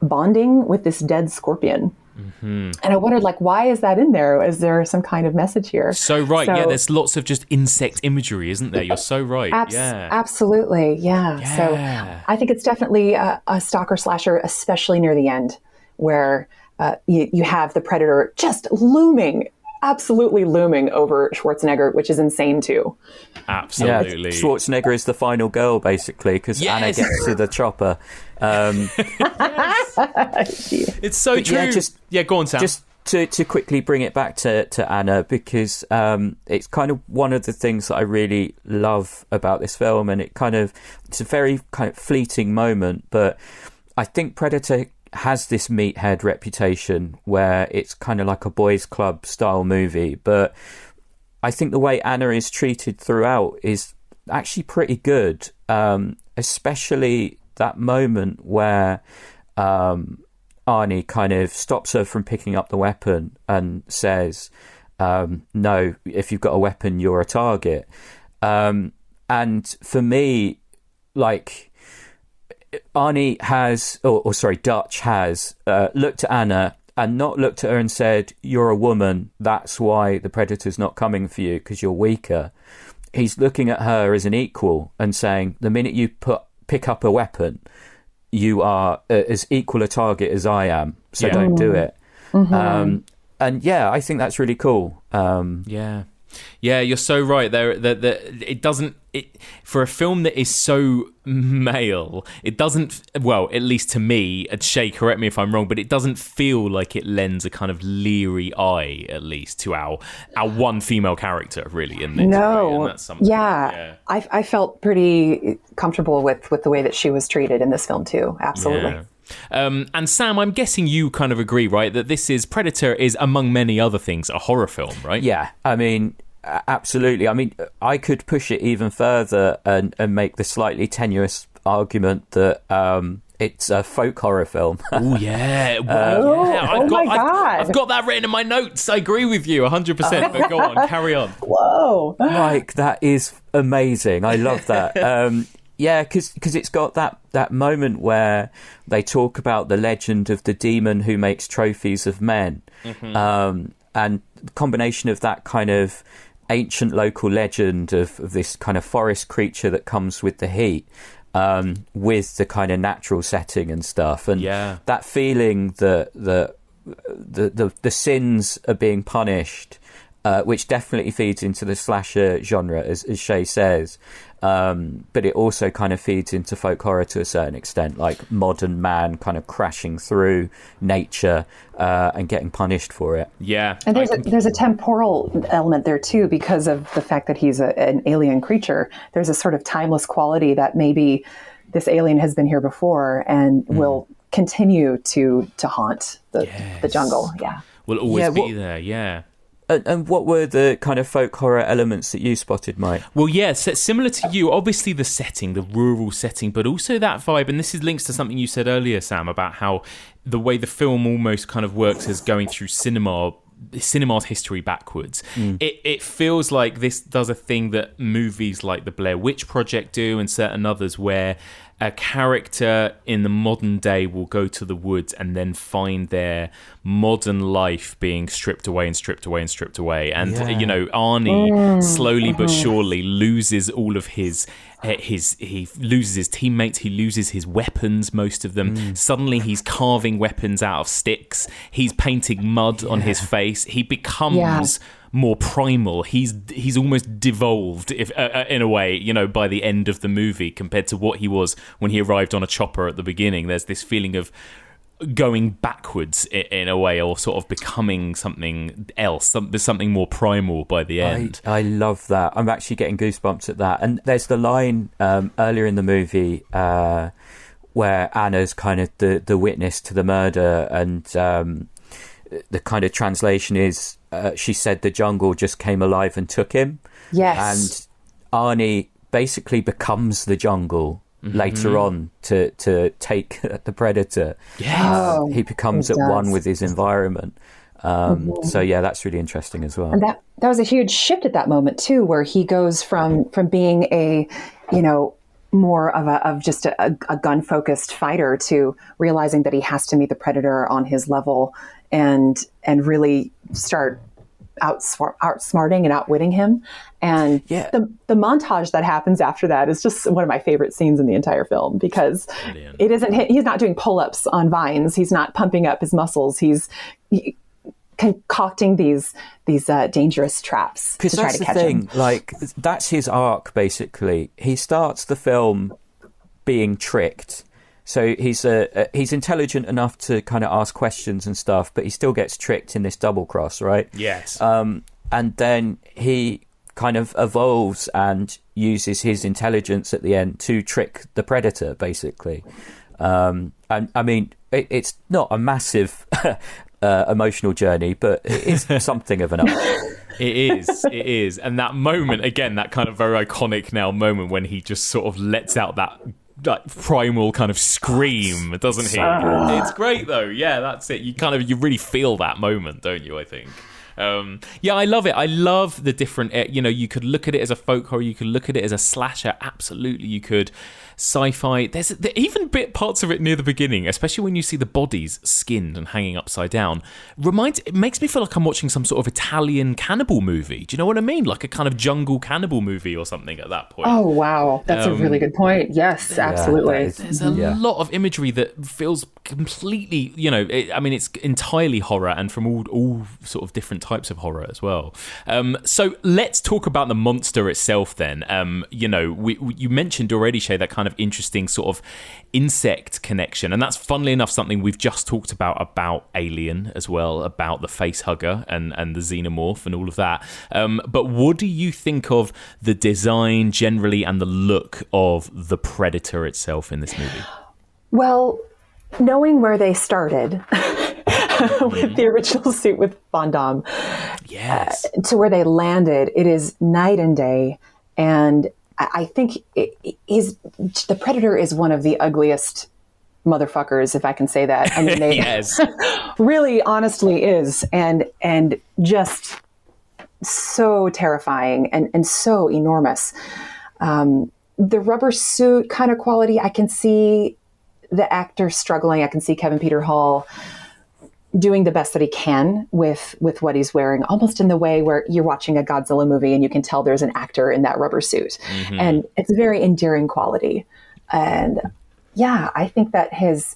bonding with this dead scorpion. Mm-hmm. And I wondered, like, why is that in there? Is there some kind of message here? So right, there's lots of just insect imagery, isn't there? You're so right. Absolutely, yeah. So I think it's definitely a stalker slasher, especially near the end, where you have the Predator just absolutely looming over Schwarzenegger, which is insane too. Absolutely. Yeah, Schwarzenegger is the final girl, basically, because Anna gets to the chopper. It's so true. Go on, Sam. Just to quickly bring it back to Anna, because it's kind of one of the things that I really love about this film, and it's a very kind of fleeting moment, but I think Predator has this meathead reputation where it's kind of like a boys' club style movie, but I think the way Anna is treated throughout is actually pretty good, especially that moment where Arnie kind of stops her from picking up the weapon and says, no, if you've got a weapon, you're a target. And for me, like, Arnie has, Dutch has looked at Anna not looked at her and said, "You're a woman, that's why the predator's not coming for you, because you're weaker." He's looking at her as an equal and saying, the minute you pick up a weapon, you are as equal a target as I am, so don't do it. And yeah, I think that's really cool. Yeah, you're so right. It doesn't. For a film that is so male, it doesn't. Well, at least to me, and Shea, correct me if I'm wrong, but it doesn't feel like it lends a kind of leery eye, at least, to our one female character, really. In this, no, right? And that's something, I felt pretty comfortable with the way that she was treated in this film too. Absolutely. Yeah. And Sam, I'm guessing you kind of agree, right, that Predator is, among many other things, a horror film, right? Yeah, I mean, absolutely. I mean, I could push it even further and make the slightly tenuous argument that it's a folk horror film. Oh, yeah. I've got that written in my notes. I agree with you 100%, but go on, carry on. Whoa. Like, that is amazing. I love that. Yeah, because it's got that moment where they talk about the legend of the demon who makes trophies of men. And the combination of that kind of ancient local legend of this kind of forest creature that comes with the heat, with the kind of natural setting and stuff. And that feeling that the sins are being punished, which definitely feeds into the slasher genre, as Shea says. But it also kind of feeds into folk horror to a certain extent, like modern man kind of crashing through nature and getting punished for it. Yeah. And there's a temporal element there too, because of the fact that he's an alien creature. There's a sort of timeless quality that maybe this alien has been here before and will continue to haunt the jungle. Yeah. Will always be there, yeah. And what were the kind of folk horror elements that you spotted, Mike? Well, yeah, similar to you, obviously the setting, the rural setting, but also that vibe, and this is links to something you said earlier, Sam, about how the way the film almost kind of works as going through cinema's history backwards. It feels like this does a thing that movies like the Blair Witch Project do and certain others, where a character in the modern day will go to the woods and then find their modern life being stripped away and stripped away and stripped away. And, you know, Arnie slowly but surely loses all of he loses his teammates, he loses his weapons, most of them. Suddenly he's carving weapons out of sticks. He's painting mud on his face. He becomes more primal. He's almost devolved, if in a way, you know, by the end of the movie compared to what he was when he arrived on a chopper at the beginning. There's this feeling of going backwards in a way, or sort of becoming something else, something more primal by the end. I love that. I'm actually getting goosebumps at that. And there's the line earlier in the movie where Anna's kind of the witness to the murder, and the kind of translation is she said the jungle just came alive and took him. Yes. And Arnie basically becomes the jungle later on to take the predator. He becomes at one with his environment. So yeah, that's really interesting as well. And that was a huge shift at that moment too, where he goes from being a, you know, more of just a gun focused fighter to realizing that he has to meet the predator on his level and really start outsmarting and outwitting him. And the montage that happens after that is just one of my favorite scenes in the entire film, because he's not doing pull-ups on vines. He's not pumping up his muscles. He's concocting these dangerous traps to try to catch him. Like, that's his arc, basically. He starts the film being tricked. So he's intelligent enough to kind of ask questions and stuff, but he still gets tricked in this double cross, right? Yes. And then he kind of evolves and uses his intelligence at the end to trick the predator, basically. And I mean, it's not a massive emotional journey, but it is something of an arc. It is. And that moment, again, that kind of very iconic now moment when he just sort of lets out that primal kind of scream, doesn't he? It's great though. Yeah, that's it. You really feel that moment, don't you? I think. Yeah, I love it. I love the different, you could look at it as a folk horror, you could look at it as a slasher, absolutely you could. Sci-fi, there's even parts of it near the beginning, especially when you see the bodies skinned and hanging upside down. It makes me feel like I'm watching some sort of Italian cannibal movie. Do you know what I mean? Like a kind of jungle cannibal movie or something at that point. Oh, wow. That's a really good point. Yes, absolutely. There's a lot of imagery that feels completely, it's entirely horror, and from all sort of different types of horror as well. So let's talk about the monster itself then. You mentioned already, Shea, that kind of interesting sort of insect connection, and that's funnily enough something we've just talked about Alien as well, about the face hugger and the xenomorph and all of that. But what do you think of the design generally and the look of the Predator itself in this movie? Well, knowing where they started with the original suit with Van Damme, yes, to where they landed, it is night and day. And I think the Predator is one of the ugliest motherfuckers, if I can say that. I mean, they yes. really honestly is, and just so terrifying and so enormous. The rubber suit kind of quality, I can see the actor struggling. I can see Kevin Peter Hall doing the best that he can with what he's wearing, almost in the way where you're watching a Godzilla movie and you can tell there's an actor in that rubber suit. Mm-hmm. And it's a very endearing quality. And yeah, I think that his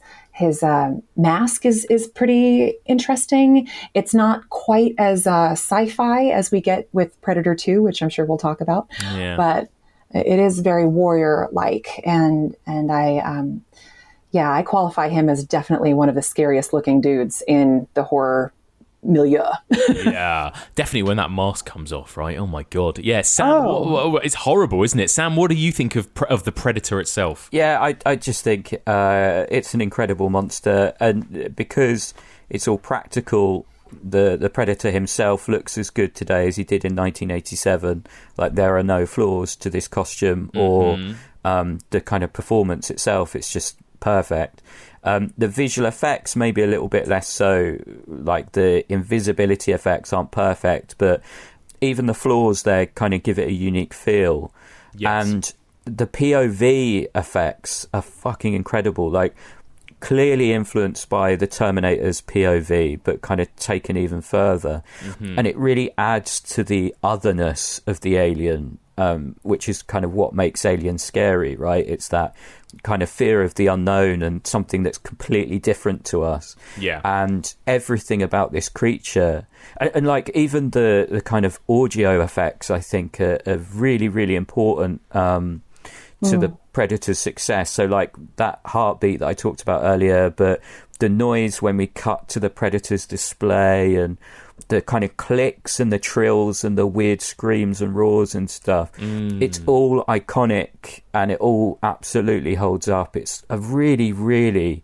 mask is pretty interesting. It's not quite as sci-fi as we get with Predator 2, which I'm sure we'll talk about. Yeah. But it is very warrior-like. And I qualify him as definitely one of the scariest looking dudes in the horror milieu. Yeah, definitely when that mask comes off, right? Oh my God. Yeah, Sam, it's horrible, isn't it? Sam, what do you think of the Predator itself? Yeah, I just think it's an incredible monster, and because it's all practical, the Predator himself looks as good today as he did in 1987. Like, there are no flaws to this costume or the kind of performance itself. It's just perfect. The visual effects maybe a little bit less so, like the invisibility effects aren't perfect, but even the flaws there kind of give it a unique feel. Yes. And the POV effects are fucking incredible, like clearly influenced by the Terminator's POV, but kind of taken even further. Mm-hmm. And it really adds to the otherness of the alien, which is kind of what makes Alien scary, right? It's that kind of fear of the unknown and something that's completely different to us. Yeah. And everything about this creature, and like even the kind of audio effects, I think are really, really important to the Predator's success. So like that heartbeat that I talked about earlier, but the noise when we cut to the Predator's display, and the kind of clicks and the trills and the weird screams and roars and stuff. It's all iconic and it all absolutely holds up. It's a really, really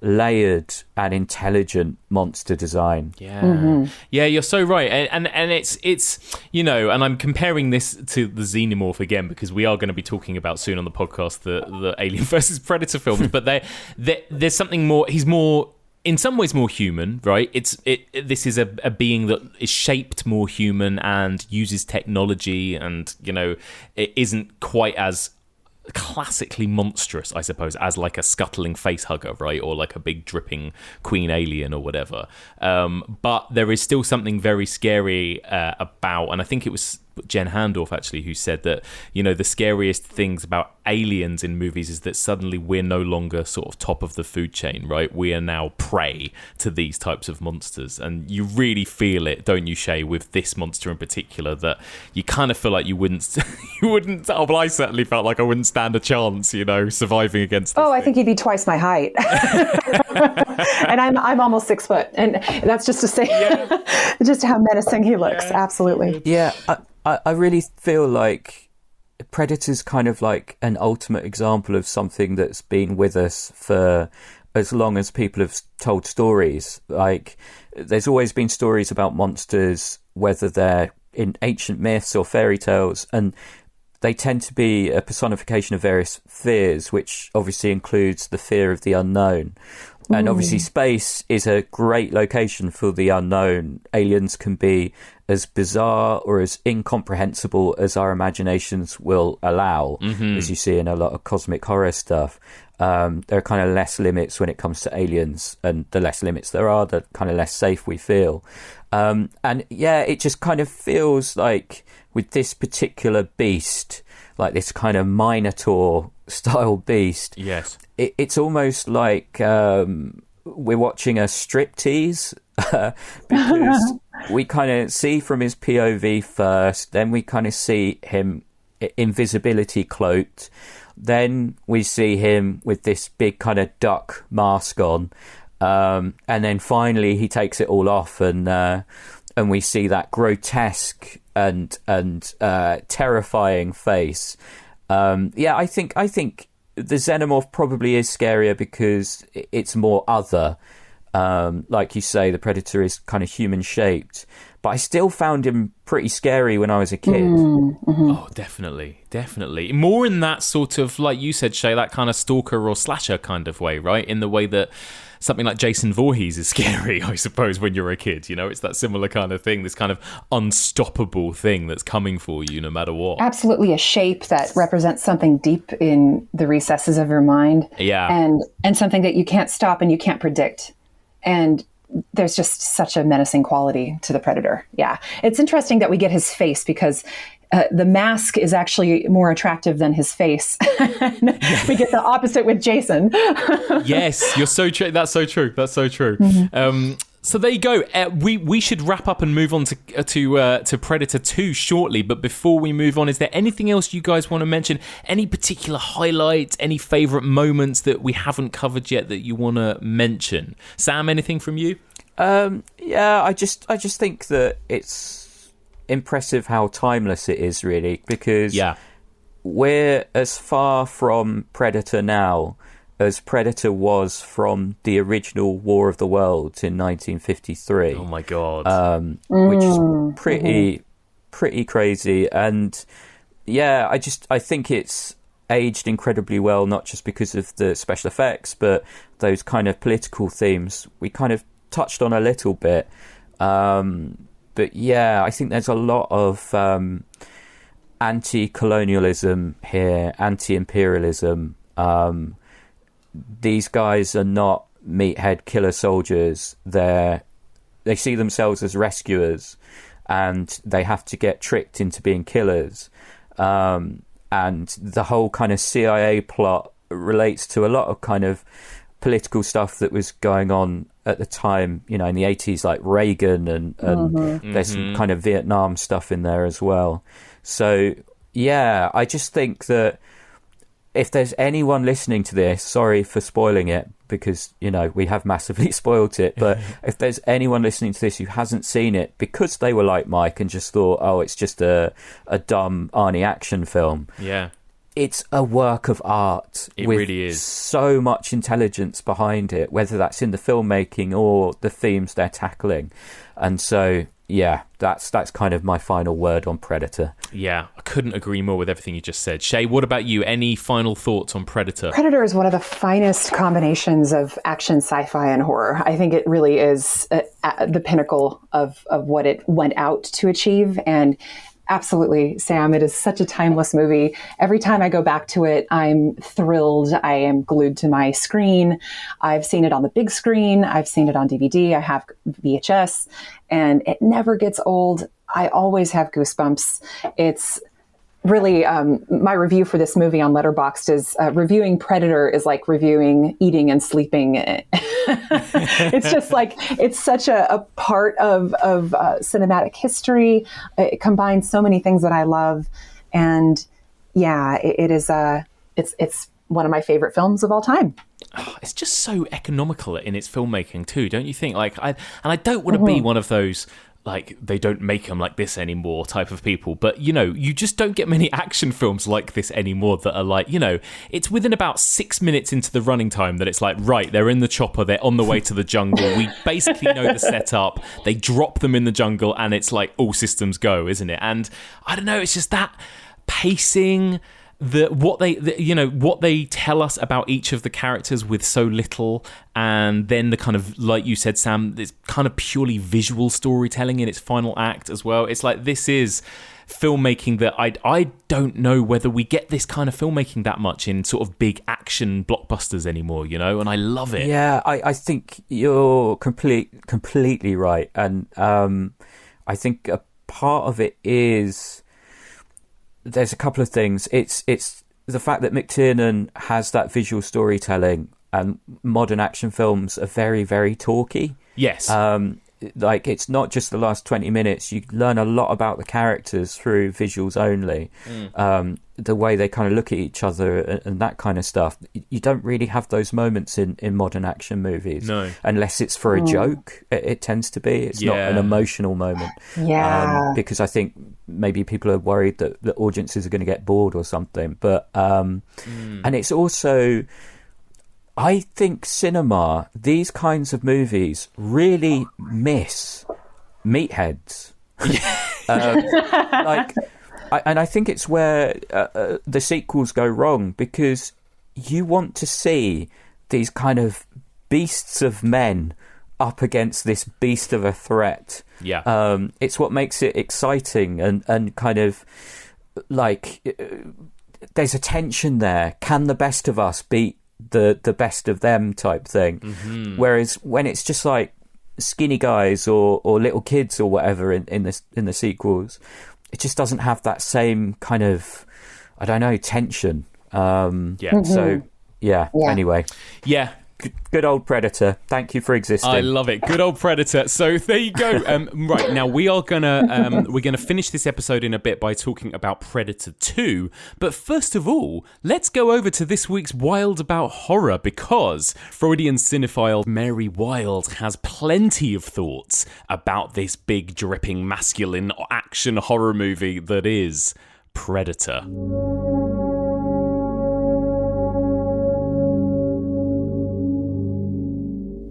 layered and intelligent monster design. Yeah, yeah, you're so right. And it's and I'm comparing this to the Xenomorph again, because we are going to be talking about soon on the podcast the Alien versus Predator films. But there's something more. He's more, in some ways, more human, right? This is a being that is shaped more human and uses technology, and it isn't quite as classically monstrous, I suppose, as like a scuttling face hugger, right? Or like a big dripping queen alien or whatever. But there is still something very scary about, and I think it was Jen Handorf actually who said that, the scariest things about aliens in movies is that suddenly we're no longer sort of top of the food chain, right? We are now prey to these types of monsters, and you really feel it, don't you, Shea, with this monster in particular, that you kind of feel like you wouldn't well, I certainly felt like I wouldn't stand a chance, surviving against this thing. I think he'd be twice my height. And I'm almost 6 foot, and that's just to say just how menacing he looks. Absolutely. Yeah, I really feel like Predator's kind of like an ultimate example of something that's been with us for as long as people have told stories. Like, there's always been stories about monsters, whether they're in ancient myths or fairy tales, and they tend to be a personification of various fears, which obviously includes the fear of the unknown. And obviously space is a great location for the unknown. Aliens can be as bizarre or as incomprehensible as our imaginations will allow, as you see in a lot of cosmic horror stuff. There are kind of less limits when it comes to aliens, and the less limits there are, the kind of less safe we feel. And yeah, it just kind of feels like with this particular beast, like this kind of Minotaur style beast. Yes. It's almost like we're watching a striptease because we kind of see from his POV first, then we kind of see him invisibility cloaked, then we see him with this big kind of duck mask on, and then finally he takes it all off, and we see that grotesque and terrifying face. I think the xenomorph probably is scarier because it's more other. Like you say, the predator is kind of human shaped, but I still found him pretty scary when I was a kid. Oh, definitely. More in that sort of, like you said, Shea, that kind of stalker or slasher kind of way, right? In the way that something like Jason Voorhees is scary, I suppose, when you're a kid. You know, it's that similar kind of thing, this kind of unstoppable thing that's coming for you no matter what. Absolutely, a shape that represents something deep in the recesses of your mind. Yeah. And something that you can't stop and you can't predict. And there's just such a menacing quality to the predator. Yeah. It's interesting that we get his face because the mask is actually more attractive than his face. We get the opposite with Jason. Yes, you're so true. That's so true. So there you go. We should wrap up and move on to Predator 2 shortly. But before we move on, is there anything else you guys want to mention? Any particular highlights? Any favourite moments that we haven't covered yet that you want to mention? Sam, anything from you? I just think that it's impressive how timeless it is, really, because we're as far from Predator now as Predator was from the original War of the Worlds in 1953. Oh my god! Which is pretty crazy, and I think it's aged incredibly well, not just because of the special effects, but those kind of political themes we kind of touched on a little bit. But yeah, I think there's a lot of anti-colonialism here, anti-imperialism. These guys are not meathead killer soldiers. They see themselves as rescuers, and they have to get tricked into being killers. And the whole kind of CIA plot relates to a lot of kind of political stuff that was going on at the time, you know, in the 80s, like Reagan, and there's some kind of Vietnam stuff in there as well. So yeah, I just think that if there's anyone listening to this, sorry for spoiling it, because, you know, we have massively spoiled it, but if there's anyone listening to this who hasn't seen it because they were like Mike and just thought, oh, it's just a dumb Arnie action film. Yeah. It's a work of art. It with really is. So much intelligence behind it, whether that's in the filmmaking or the themes they're tackling. And so, yeah, that's kind of my final word on Predator. Yeah, I couldn't agree more with everything you just said. Shay, what about you? Any final thoughts on Predator? Predator is one of the finest combinations of action, sci-fi, and horror. I think it really is the pinnacle of what it went out to achieve. And absolutely, Sam, it is such a timeless movie. Every time I go back to it, I'm thrilled. I am glued to my screen. I've seen it on the big screen. I've seen it on DVD. I have VHS, and it never gets old. I always have goosebumps. It's really, my review for this movie on Letterboxd is reviewing Predator is like reviewing eating and sleeping. It's just like, it's such a part of cinematic history. It combines so many things that I love. And yeah, it is, it's one of my favorite films of all time. Oh, it's just so economical in its filmmaking too, don't you think? Like, I don't want to be one of those, like, they don't make them like this anymore type of people, but, you know, you just don't get many action films like this anymore that are like, you know, it's within about 6 minutes into the running time that it's like, right, they're in the chopper, they're on the way to the jungle, we basically know the setup, they drop them in the jungle, and it's like all systems go, isn't it? And I don't know, it's just that pacing what they tell us about each of the characters with so little, and then the kind of, like you said, Sam, it's kind of purely visual storytelling in its final act as well. It's like, this is filmmaking that I don't know whether we get this kind of filmmaking that much in sort of big action blockbusters anymore, and I love it. Yeah, I think you're completely right. And I think a part of it is, there's a couple of things. It's the fact that McTiernan has that visual storytelling, and modern action films are very, very talky. Yes. Like, it's not just the last 20 minutes. You learn a lot about the characters through visuals only. The way they kind of look at each other and that kind of stuff. You don't really have those moments in modern action movies. No. Unless it's for a joke, it tends to be. It's not an emotional moment. Yeah. Because I think maybe people are worried that the audiences are going to get bored or something. But and it's also, I think cinema, these kinds of movies really miss meatheads. And I think it's where the sequels go wrong, because you want to see these kind of beasts of men up against this beast of a threat. Yeah. It's what makes it exciting and kind of like, there's a tension there. Can the best of us beat the best of them type thing? Whereas when it's just like skinny guys or little kids or whatever in the sequels, it just doesn't have that same kind of, I don't know, tension. So anyway, good old Predator. Thank you for existing. I love it. Good old Predator. So there you go. Right, now we are gonna finish this episode in a bit by talking about Predator 2. But first of all, let's go over to this week's Wilde About Horror, because Freudian cinephile Mary Wilde has plenty of thoughts about this big, dripping, masculine action horror movie that is Predator.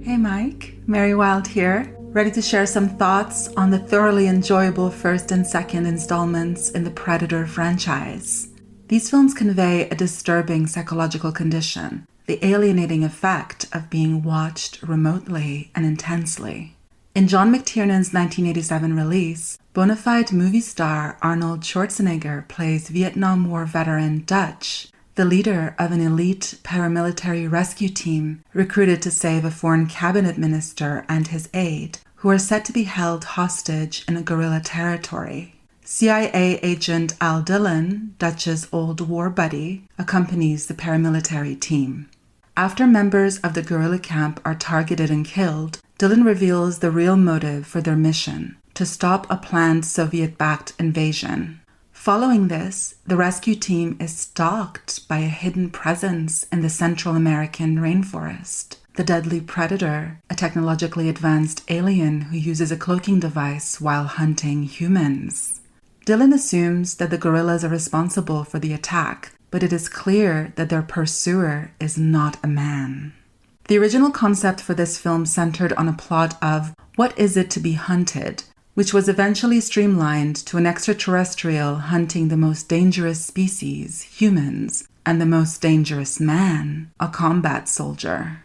Hey Mike, Mary Wilde here, ready to share some thoughts on the thoroughly enjoyable first and second installments in the Predator franchise. These films convey a disturbing psychological condition, the alienating effect of being watched remotely and intensely. In John McTiernan's 1987 release, bona fide movie star Arnold Schwarzenegger plays Vietnam War veteran Dutch, the leader of an elite paramilitary rescue team recruited to save a foreign cabinet minister and his aide, who are said to be held hostage in a guerrilla territory. CIA agent Al Dillon, Dutch's old war buddy, accompanies the paramilitary team. After members of the guerrilla camp are targeted and killed, Dillon reveals the real motive for their mission: to stop a planned Soviet-backed invasion. Following this, the rescue team is stalked by a hidden presence in the Central American rainforest. The deadly Predator, a technologically advanced alien who uses a cloaking device while hunting humans. Dillon assumes that the guerrillas are responsible for the attack, but it is clear that their pursuer is not a man. The original concept for this film centered on a plot of what is it to be hunted, which was eventually streamlined to an extraterrestrial hunting the most dangerous species, humans, and the most dangerous man, a combat soldier.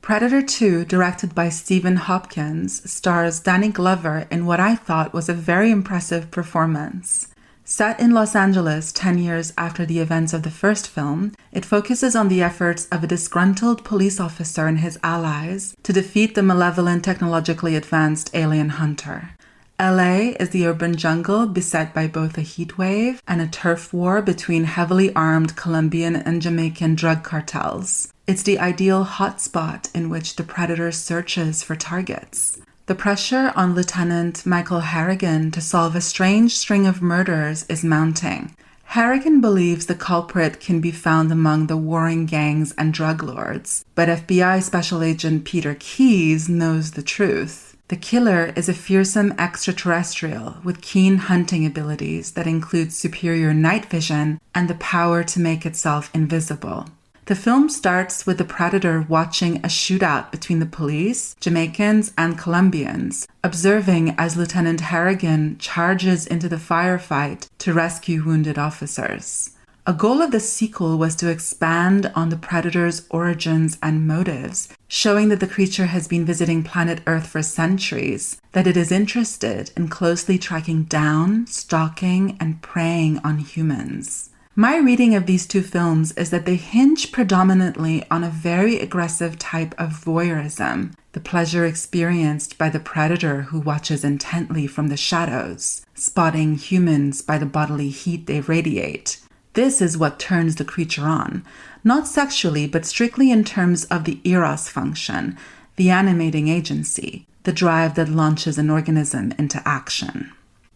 Predator 2, directed by Stephen Hopkins, stars Danny Glover in what I thought was a very impressive performance. Set in Los Angeles 10 years after the events of the first film, it focuses on the efforts of a disgruntled police officer and his allies to defeat the malevolent technologically advanced alien hunter. LA is the urban jungle beset by both a heat wave and a turf war between heavily armed Colombian and Jamaican drug cartels. It's the ideal hotspot in which the Predator searches for targets. The pressure on Lieutenant Michael Harrigan to solve a strange string of murders is mounting. Harrigan believes the culprit can be found among the warring gangs and drug lords, but FBI Special Agent Peter Keyes knows the truth. The killer is a fearsome extraterrestrial with keen hunting abilities that include superior night vision and the power to make itself invisible. The film starts with the Predator watching a shootout between the police, Jamaicans, and Colombians, observing as Lieutenant Harrigan charges into the firefight to rescue wounded officers. A goal of the sequel was to expand on the predator's origins and motives, showing that the creature has been visiting planet Earth for centuries, that it is interested in closely tracking down, stalking, and preying on humans. My reading of these two films is that they hinge predominantly on a very aggressive type of voyeurism, the pleasure experienced by the predator who watches intently from the shadows, spotting humans by the bodily heat they radiate. This is what turns the creature on, not sexually, but strictly in terms of the eros function, the animating agency, the drive that launches an organism into action.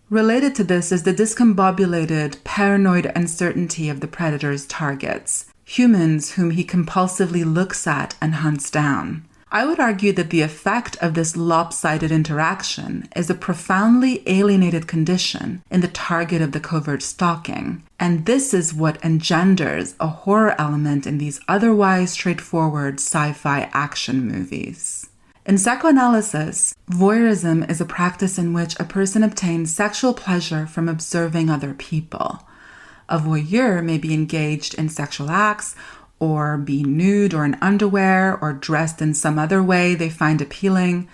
Related to this is the discombobulated, paranoid uncertainty of the predator's targets, humans whom he compulsively looks at and hunts down. I would argue that the effect of this lopsided interaction is a profoundly alienated condition in the target of the covert stalking, and this is what engenders a horror element in these otherwise straightforward sci-fi action movies. In psychoanalysis, voyeurism is a practice in which a person obtains sexual pleasure from observing other people. A voyeur may be engaged in sexual acts, or be nude or in underwear, or dressed in some other way they find appealing.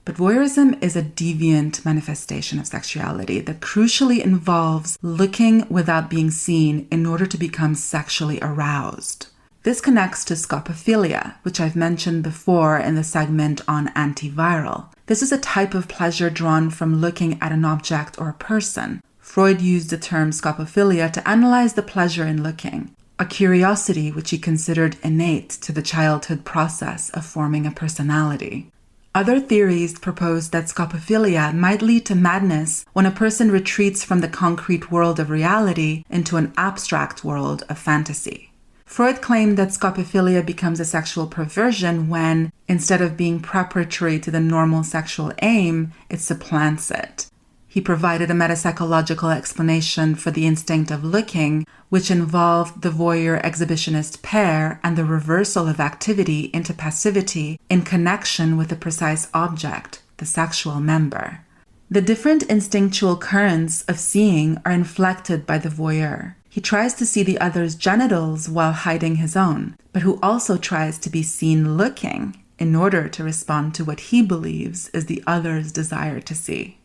But voyeurism is a deviant manifestation of sexuality that crucially involves looking without being seen in order to become sexually aroused. This connects to scopophilia, which I've mentioned before in the segment on antiviral. This is a type of pleasure drawn from looking at an object or a person. Freud used the term scopophilia to analyze the pleasure in looking, a curiosity which he considered innate to the childhood process of forming a personality. Other theories propose that scopophilia might lead to madness when a person retreats from the concrete world of reality into an abstract world of fantasy. Freud claimed that scopophilia becomes a sexual perversion when, instead of being preparatory to the normal sexual aim, it supplants it. He provided a metapsychological explanation for the instinct of looking, which involved the voyeur-exhibitionist pair and the reversal of activity into passivity in connection with the precise object, the sexual member. The different instinctual currents of seeing are inflected by the voyeur. He tries to see the other's genitals while hiding his own, but who also tries to be seen looking in order to respond to what he believes is the other's desire to see.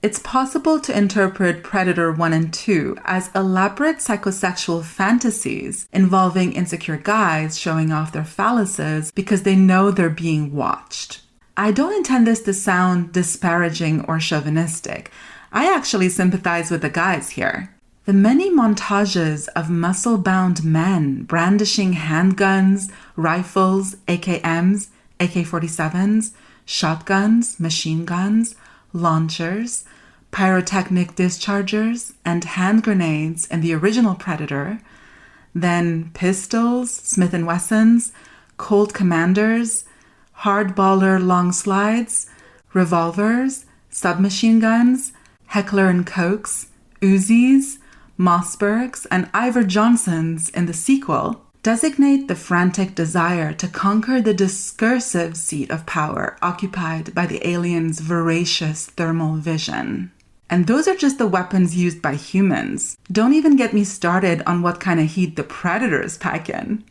It's possible to interpret Predator 1 and 2 as elaborate psychosexual fantasies involving insecure guys showing off their phalluses because they know they're being watched. I don't intend this to sound disparaging or chauvinistic. I actually sympathize with the guys here. The many montages of muscle-bound men brandishing handguns, rifles, AKMs, AK-47s, shotguns, machine guns, launchers, pyrotechnic dischargers, and hand grenades in the original Predator, then pistols, Smith & Wessons, Colt Commanders, hardballer long slides, revolvers, submachine guns, Heckler & Kochs, Uzis, Mossbergs, and Iver Johnsons in the sequel designate the frantic desire to conquer the discursive seat of power occupied by the alien's voracious thermal vision. And those are just the weapons used by humans. Don't even get me started on what kind of heat the predators pack in.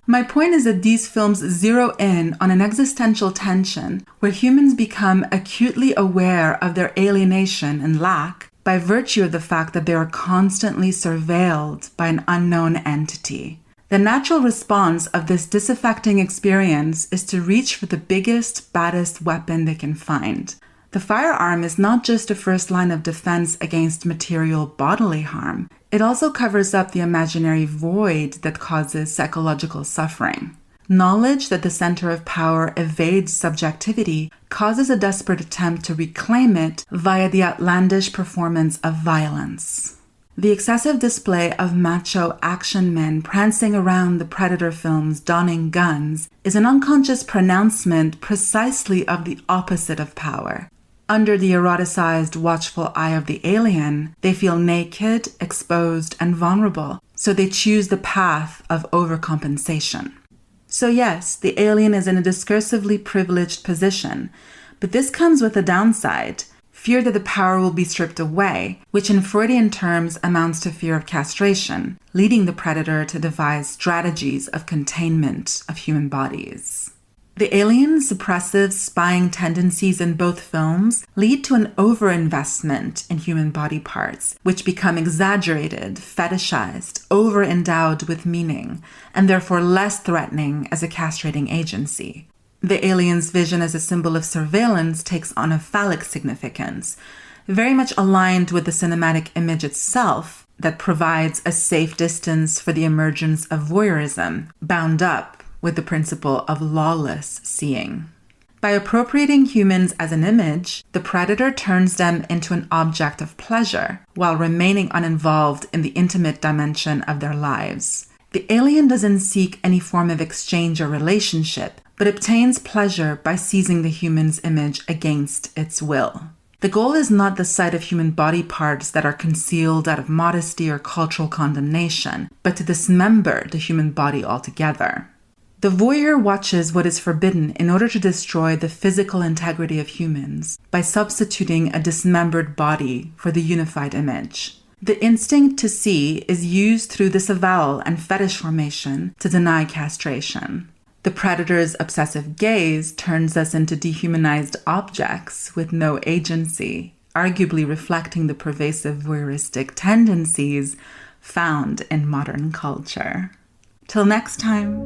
My point is that these films zero in on an existential tension where humans become acutely aware of their alienation and lack by virtue of the fact that they are constantly surveilled by an unknown entity. The natural response of this disaffecting experience is to reach for the biggest, baddest weapon they can find. The firearm is not just a first line of defense against material bodily harm. It also covers up the imaginary void that causes psychological suffering. Knowledge that the center of power evades subjectivity causes a desperate attempt to reclaim it via the outlandish performance of violence. The excessive display of macho action men prancing around the Predator films donning guns is an unconscious pronouncement precisely of the opposite of power. Under the eroticized, watchful eye of the alien, they feel naked, exposed, and vulnerable, so they choose the path of overcompensation. So yes, the alien is in a discursively privileged position, but this comes with a downside. fear that the power will be stripped away, which in Freudian terms amounts to fear of castration, leading the predator to devise strategies of containment of human bodies. The alien suppressive spying tendencies in both films lead to an overinvestment in human body parts, which become exaggerated, fetishized, over-endowed with meaning, and therefore less threatening as a castrating agency. The alien's vision as a symbol of surveillance takes on a phallic significance, very much aligned with the cinematic image itself that provides a safe distance for the emergence of voyeurism, bound up with the principle of lawless seeing. By appropriating humans as an image, the predator turns them into an object of pleasure while remaining uninvolved in the intimate dimension of their lives. The alien doesn't seek any form of exchange or relationship, but obtains pleasure by seizing the human's image against its will. The goal is not the sight of human body parts that are concealed out of modesty or cultural condemnation, but to dismember the human body altogether. The voyeur watches what is forbidden in order to destroy the physical integrity of humans by substituting a dismembered body for the unified image. The instinct to see is used through disavowal and fetish formation to deny castration. The predator's obsessive gaze turns us into dehumanized objects with no agency, arguably reflecting the pervasive voyeuristic tendencies found in modern culture. Till next time.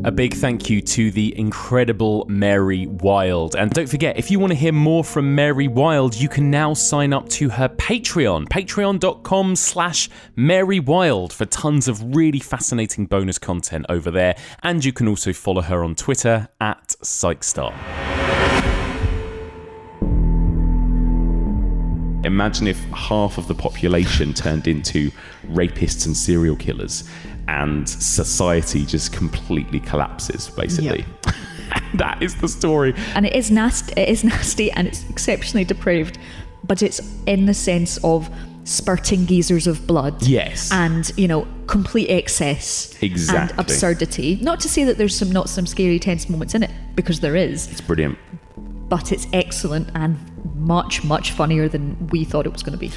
A big thank you to the incredible Mary Wilde. And don't forget, if you want to hear more from Mary Wilde, you can now sign up to her Patreon, patreon.com/Mary Wilde, for tons of really fascinating bonus content over there. And you can also follow her on Twitter @PsychStar. Imagine if half of the population turned into rapists and serial killers, and society just completely collapses, basically. Yep. That is the story. And it is nasty and it's exceptionally depraved, but it's in the sense of spurting geysers of blood. Yes. And, complete excess. Exactly. And absurdity. Not to say that there's not some scary, tense moments in it, because there is. It's brilliant. But it's excellent and much, much funnier than we thought it was going to be.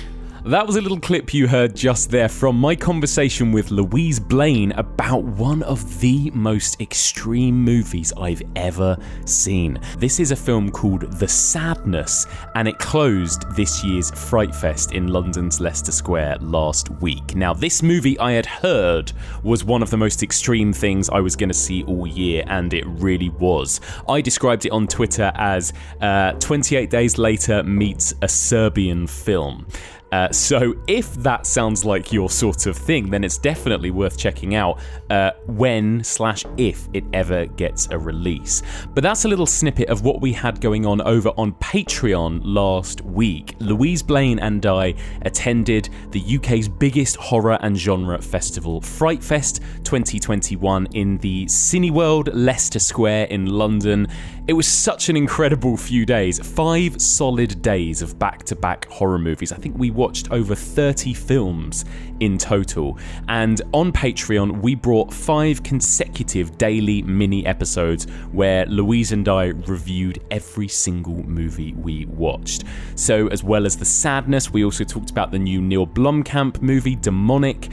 That was a little clip you heard just there from my conversation with Louise Blaine about one of the most extreme movies I've ever seen. This is a film called The Sadness, and it closed this year's Fright Fest in London's Leicester Square last week. Now, this movie I had heard was one of the most extreme things I was going to see all year, and it really was. I described it on Twitter as 28 Days Later meets a Serbian film. So if that sounds like your sort of thing, then it's definitely worth checking out when/if it ever gets a release. But that's a little snippet of what we had going on over on Patreon last week. Louise Blaine and I attended the UK's biggest horror and genre festival, Fright Fest 2021, in the Cineworld Leicester Square in London. It was such an incredible few days, 5 solid days of back-to-back horror movies. I think we watched over 30 films in total. And on Patreon, we brought 5 consecutive daily mini episodes where Louise and I reviewed every single movie we watched. So as well as The Sadness, we also talked about the new Neil Blomkamp movie, Demonic.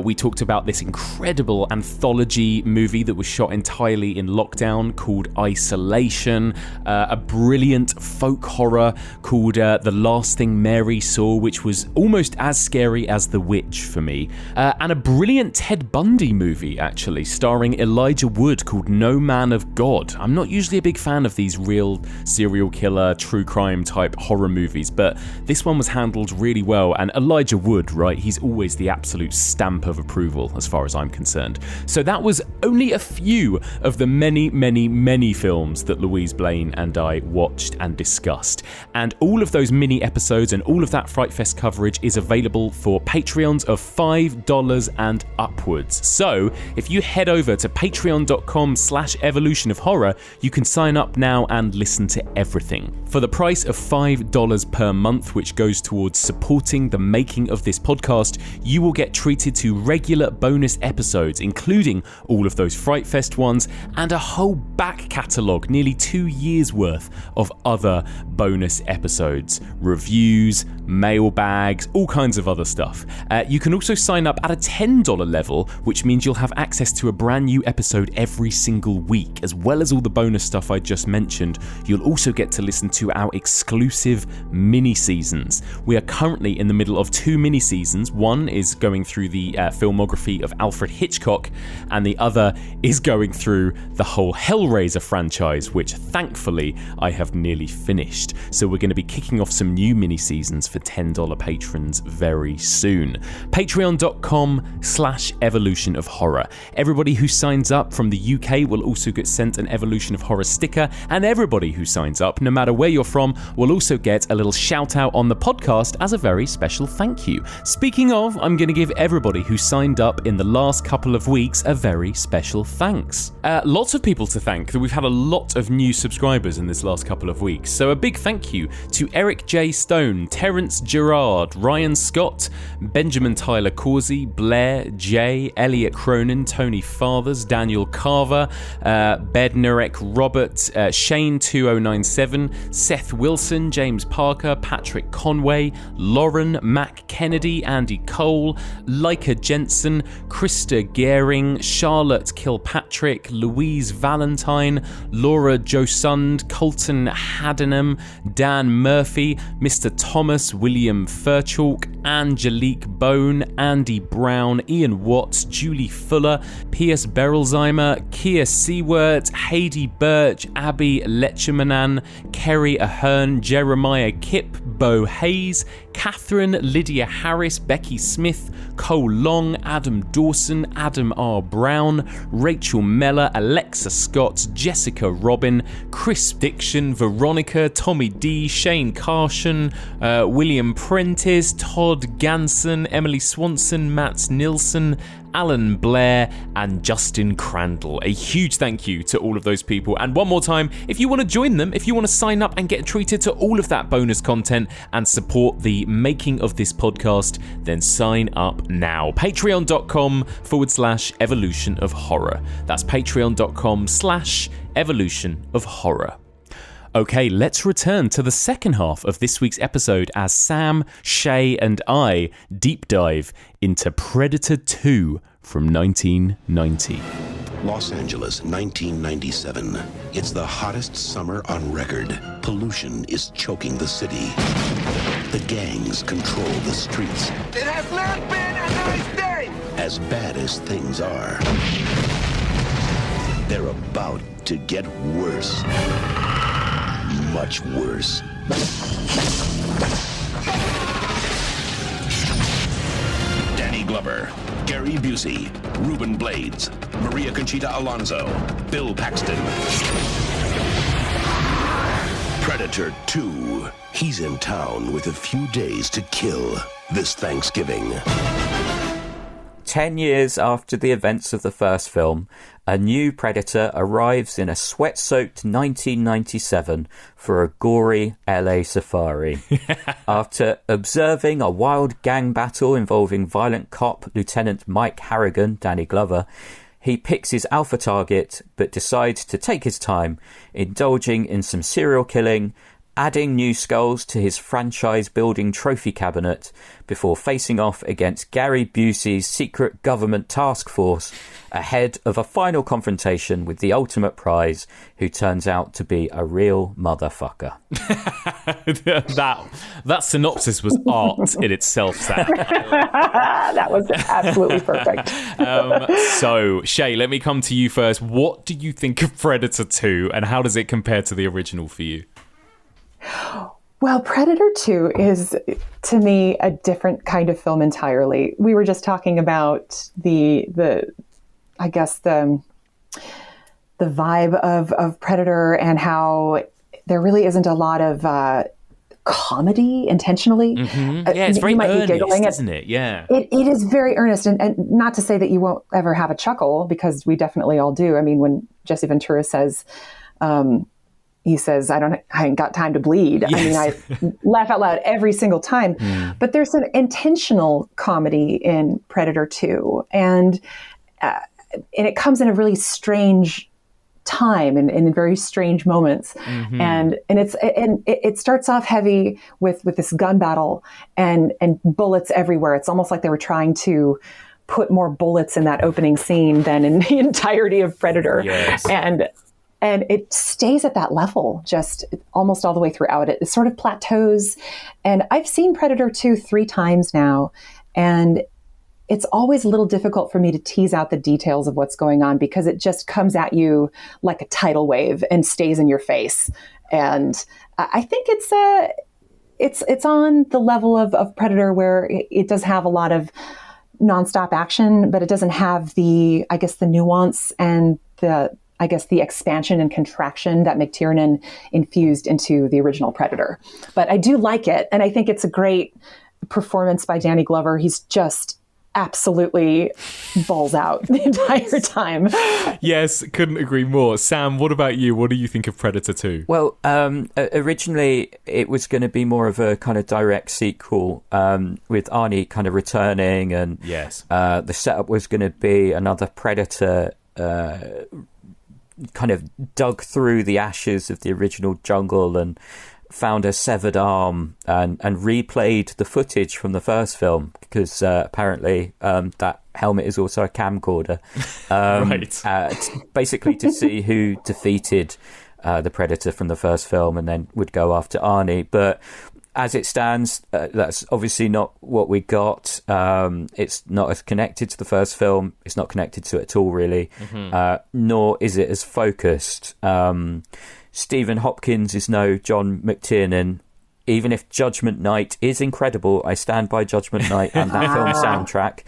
We talked about this incredible anthology movie that was shot entirely in lockdown called Isolation, a brilliant folk horror called The Last Thing Mary Saw, which was almost as scary as The Witch for me, and a brilliant Ted Bundy movie, actually, starring Elijah Wood, called No Man of God. I'm not usually a big fan of these real serial killer, true crime type horror movies, but this one was handled really well, and Elijah Wood, right, he's always the absolute stamp of approval as far as I'm concerned. So that was only a few of the many, many, many films that Louise Blaine and I watched and discussed. And all of those mini episodes and all of that Fright Fest coverage is available for Patreons of $5 and upwards. So if you you head over to patreon.com/evolutionofhorror, you can sign up now and listen to everything. For the price of $5 per month, which goes towards supporting the making of this podcast, you will get treated to regular bonus episodes, including all of those Fright Fest ones and a whole back catalogue, nearly 2 years worth of other bonus episodes, reviews, mailbags, all kinds of other stuff. You can also sign up at a $10 level, which means you'll have access to a brand new episode every single week, as well as all the bonus stuff I just mentioned. You'll also get to listen to our exclusive mini-seasons. We are currently in the middle of 2 mini-seasons. One is going through the filmography of Alfred Hitchcock, and the other is going through the whole Hellraiser franchise, which thankfully I have nearly finished. So we're going to be kicking off some new mini-seasons for $10 patrons very soon. Patreon.com/Evolution of Horror. Everybody who signs up from the UK will also get sent an Evolution of Horror sticker, and everybody who signs up, no matter where you're from, will also get a little shout out on the podcast as a very special thank you. Speaking of, I'm going to give everybody who signed up in the last couple of weeks a very special thanks. Lots of people to thank. We've had a lot of new subscribers in this last couple of weeks, so a big thank you to Eric J. Stone, Terence Gerard, Ryan Scott, Benjamin Tyler Causey, Blair J, Elliot Cronin, Tony Fathers, Daniel Carver, Bednarek Robert, Shane 2097, Seth Wilson, James Parker, Patrick Conway, Lauren, Mac Kennedy, Andy Cole, Leica Jensen, Krista Gehring, Charlotte Kilpatrick, Louise Valentine, Laura Josund, Colton Haddenham, Dan Murphy, Mr. Thomas, William Furchalk, Angelique Bone, Andy Brown, Ian Watts, Julie Fuller, Piers Berelsheimer, Kia Seward, Heidi Birch, Abby Lechermanan, Kerry Ahern, Jeremiah Kipp, Bo Hayes, Catherine, Lydia Harris, Becky Smith, Cole Long, Adam Dawson, Adam R. Brown, Rachel Meller, Alexa Scott, Jessica Robin, Chris Diction, Veronica, Tommy D, Shane Carson, William Prentice, Todd Ganson, Emily Swanson, Matt Nilsson, Alan Blair, and Justin Crandall. A huge thank you to all of those people. And one more time, if you want to join them, if you want to sign up and get treated to all of that bonus content and support the making of this podcast, then sign up now. Patreon.com/Evolution of Horror. That's patreon.com/Evolution of Horror. Okay, let's return to the second half of this week's episode as Sam, Shea, and I deep dive into Predator 2 from 1990. Los Angeles, 1997. It's the hottest summer on record. Pollution is choking the city. The gangs control the streets. It has not been a nice day! As bad as things are, they're about to get worse. Much worse. Danny Glover, Gary Busey, Reuben Blades, Maria Conchita Alonso, Bill Paxton. Predator 2. He's in town with a few days to kill this Thanksgiving. 10 years after the events of the first film, a new Predator arrives in a sweat-soaked 1997 for a gory LA safari. After observing a wild gang battle involving violent cop Lieutenant Mike Harrigan, Danny Glover, he picks his alpha target but decides to take his time, indulging in some serial killing, adding new skulls to his franchise-building trophy cabinet before facing off against Gary Busey's secret government task force ahead of a final confrontation with the ultimate prize, who turns out to be a real motherfucker. that synopsis was art in itself, Sam. That was absolutely perfect. So, Shea, let me come to you first. What do you think of Predator 2, and how does it compare to the original for you? Well, Predator 2 is, to me, a different kind of film entirely. We were just talking about the vibe of Predator, and how there really isn't a lot of comedy intentionally. Yeah, it's very earnest, isn't it? Yeah. It is very earnest. And not to say that you won't ever have a chuckle, because we definitely all do. I mean, when Jesse Ventura says, he says, I ain't got time to bleed. Yes. I mean, I laugh out loud every single time. But there's an intentional comedy in Predator 2. And it comes in a really strange time and in very strange moments. And it starts off heavy with this gun battle and bullets everywhere. It's almost like they were trying to put more bullets in that opening scene than in the entirety of Predator. Yes. And it stays at that level just almost all the way throughout. It sort of plateaus. And I've seen Predator 2 3 times now, and it's always a little difficult for me to tease out the details of what's going on, because it just comes at you like a tidal wave and stays in your face. And I think it's on the level of Predator, where it does have a lot of nonstop action, but it doesn't have the nuance and the expansion and contraction that McTiernan infused into the original Predator. But I do like it, and I think it's a great performance by Danny Glover. He's just absolutely balls out the entire time. Yes, couldn't agree more. Sam, what about you? What do you think of Predator 2? Well, originally it was going to be more of a kind of direct sequel, with Arnie kind of returning, and the setup was going to be another Predator kind of dug through the ashes of the original jungle and found a severed arm and replayed the footage from the first film, because apparently that helmet is also a camcorder. Basically to see who defeated the Predator from the first film, and then would go after Arnie. But as it stands, that's obviously not what we got. It's not as connected to the first film. It's not connected to it at all, really. Nor is it as focused. Stephen Hopkins is no John McTiernan. Even if Judgment Night is incredible, I stand by Judgment Night and that film soundtrack.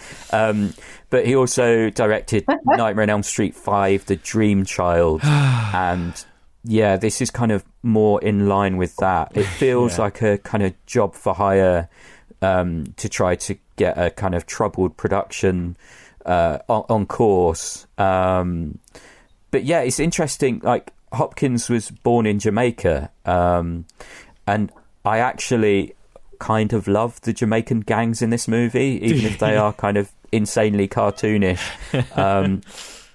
But he also directed Nightmare on Elm Street 5, The Dream Child, and yeah, this is kind of more in line with that. It feels like a kind of job for hire to try to get a kind of troubled production on course. But yeah, it's interesting. Like, Hopkins was born in Jamaica, and I actually kind of love the Jamaican gangs in this movie, even if they are kind of insanely cartoonish.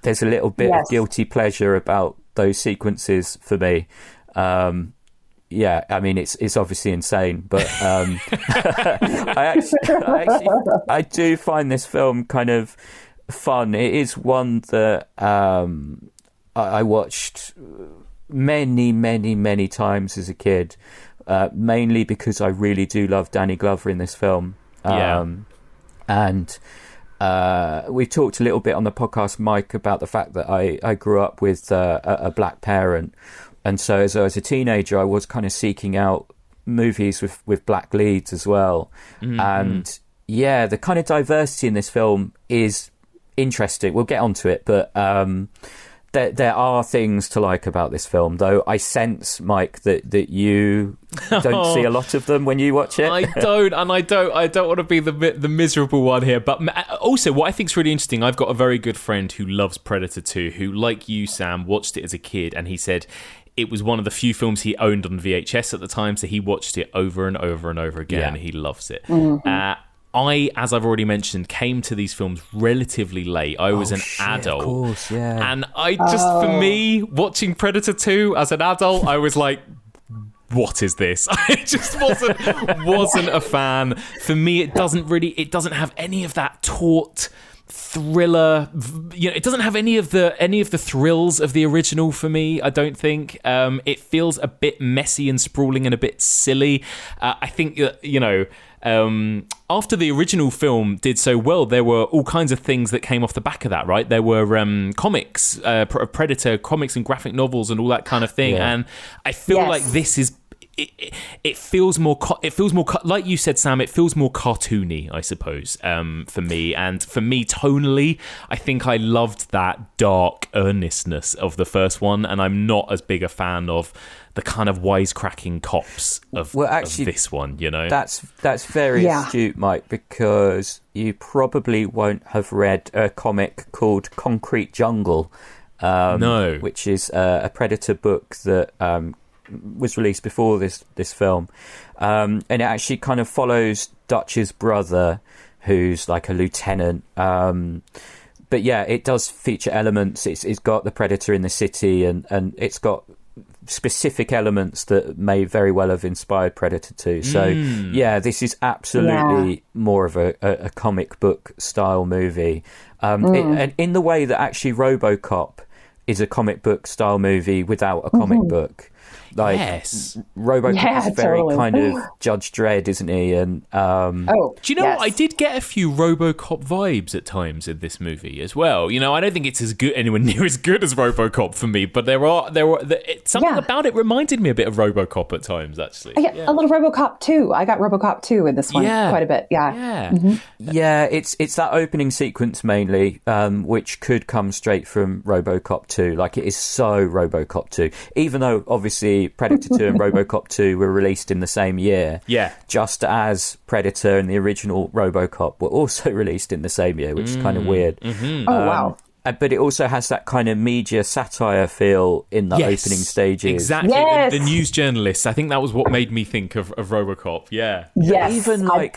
There's a little bit of guilty pleasure about those sequences for me. Yeah, I mean, it's obviously insane, but I do find this film kind of fun. It is one that I watched many times as a kid, mainly because I really do love Danny Glover in this film. And we talked a little bit on the podcast, Mike, about the fact that I grew up with a black parent, and so as I was a teenager, I was kind of seeking out movies with black leads as well. And yeah, the kind of diversity in this film is interesting. We'll get onto it, but there are things to like about this film, though I sense, Mike, that you don't see a lot of them when you watch it. I don't want to be the miserable one here. But also, what I think is really interesting, I've got a very good friend who loves Predator 2, who, like you, Sam, watched it as a kid, and he said it was one of the few films he owned on VHS at the time, so he watched it over and over and over again, and he loves it. I, as I've already mentioned, came to these films relatively late. I was an adult. Of course, yeah. And I just, for me, watching Predator 2 as an adult, I was like, what is this? I just wasn't a fan. For me, it doesn't have any of that taut thriller, it doesn't have any of the thrills of the original for me, I don't think. It feels a bit messy and sprawling and a bit silly. I think after the original film did so well, there were all kinds of things that came off the back of that, right? There were comics, Predator comics and graphic novels and all that kind of thing. Yeah. And I feel like this is... It feels more like you said, Sam, it feels more cartoony, I suppose, for me. And for me, tonally, I think I loved that dark earnestness of the first one, and I'm not as big a fan of the kind of wisecracking cops of this one, you know? That's very astute, Mike, because you probably won't have read a comic called Concrete Jungle, no, which is a Predator book that was released before this film, and it actually kind of follows Dutch's brother, who's like a lieutenant. But yeah, it does feature elements. It's got the Predator in the city, and it's got specific elements that may very well have inspired Predator 2. So yeah, this is absolutely more of a comic book style movie, and in the way that actually RoboCop is a comic book style movie without a comic book. Like, RoboCop is very kind of Judge Dredd, isn't he? And do you know what? I did get a few RoboCop vibes at times in this movie as well. You know, I don't think it's as good, anywhere near as good as RoboCop for me, but there were something about it reminded me a bit of RoboCop at times, actually. A little RoboCop 2. I got RoboCop 2 in this one quite a bit. Yeah, it's that opening sequence mainly, which could come straight from RoboCop 2. Like, it is so RoboCop 2, even though obviously Predator 2 and RoboCop 2 were released in the same year. Yeah. Just as Predator and the original RoboCop were also released in the same year, which is kind of weird. Oh, wow. But it also has that kind of media satire feel in the opening stages. Exactly. The news journalists. I think that was what made me think of RoboCop. Yeah. Yes.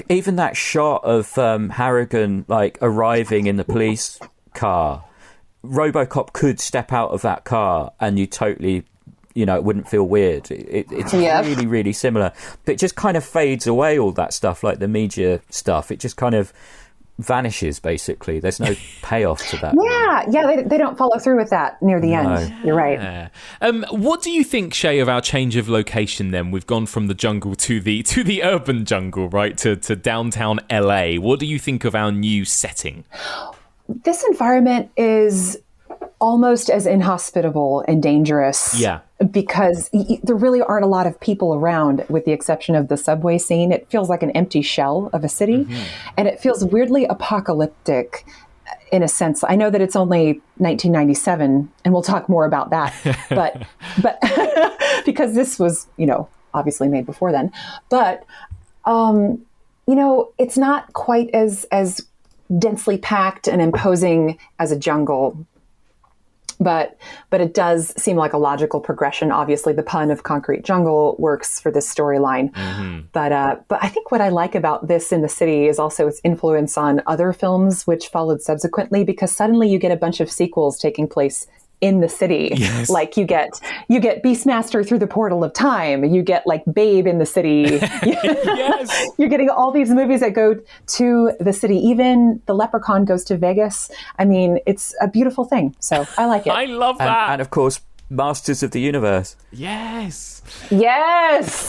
Even that shot of Harrigan like arriving in the police car. RoboCop could step out of that car and you totally... You know, it wouldn't feel weird. It's really, really similar. But it just kind of fades away, all that stuff, like the media stuff. It just kind of vanishes, basically. There's no payoff to that. They don't follow through with that near the end. You're right. What do you think, Shea, of our change of location then? We've gone from the jungle to the urban jungle, right, to downtown LA. What do you think of our new setting? This environment is almost as inhospitable and dangerous. Yeah. Because there really aren't a lot of people around, with the exception of the subway scene. It feels like an empty shell of a city. And it feels weirdly apocalyptic in a sense. I know that it's only 1997, and we'll talk more about that. but because this was, obviously made before then. But, it's not quite as densely packed and imposing as a jungle. But it does seem like a logical progression. Obviously, the pun of concrete jungle works for this storyline. But I think what I like about this in the city is also its influence on other films which followed subsequently, because suddenly you get a bunch of sequels taking place in the city. Yes. Like you get Beastmaster through the portal of time. You get like Babe in the city. Yes. You're getting all these movies that go to the city. Even The Leprechaun goes to Vegas. I mean, it's a beautiful thing. So I like it. I love that. And of course, Masters of the Universe. Yes.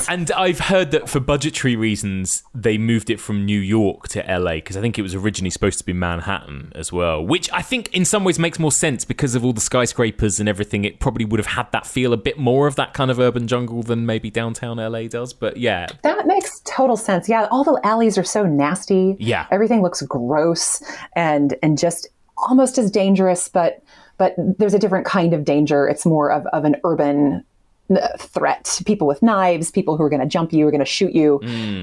And I've heard that for budgetary reasons, they moved it from New York to LA, because I think it was originally supposed to be Manhattan as well, which I think in some ways makes more sense because of all the skyscrapers and everything. It probably would have had that feel a bit more of that kind of urban jungle than maybe downtown LA does. But yeah. That makes total sense. Yeah, all the alleys are so nasty. Yeah. Everything looks gross and just almost as dangerous, but there's a different kind of danger. It's more of an urban threat. People with knives, people who are going to jump you, are going to shoot you,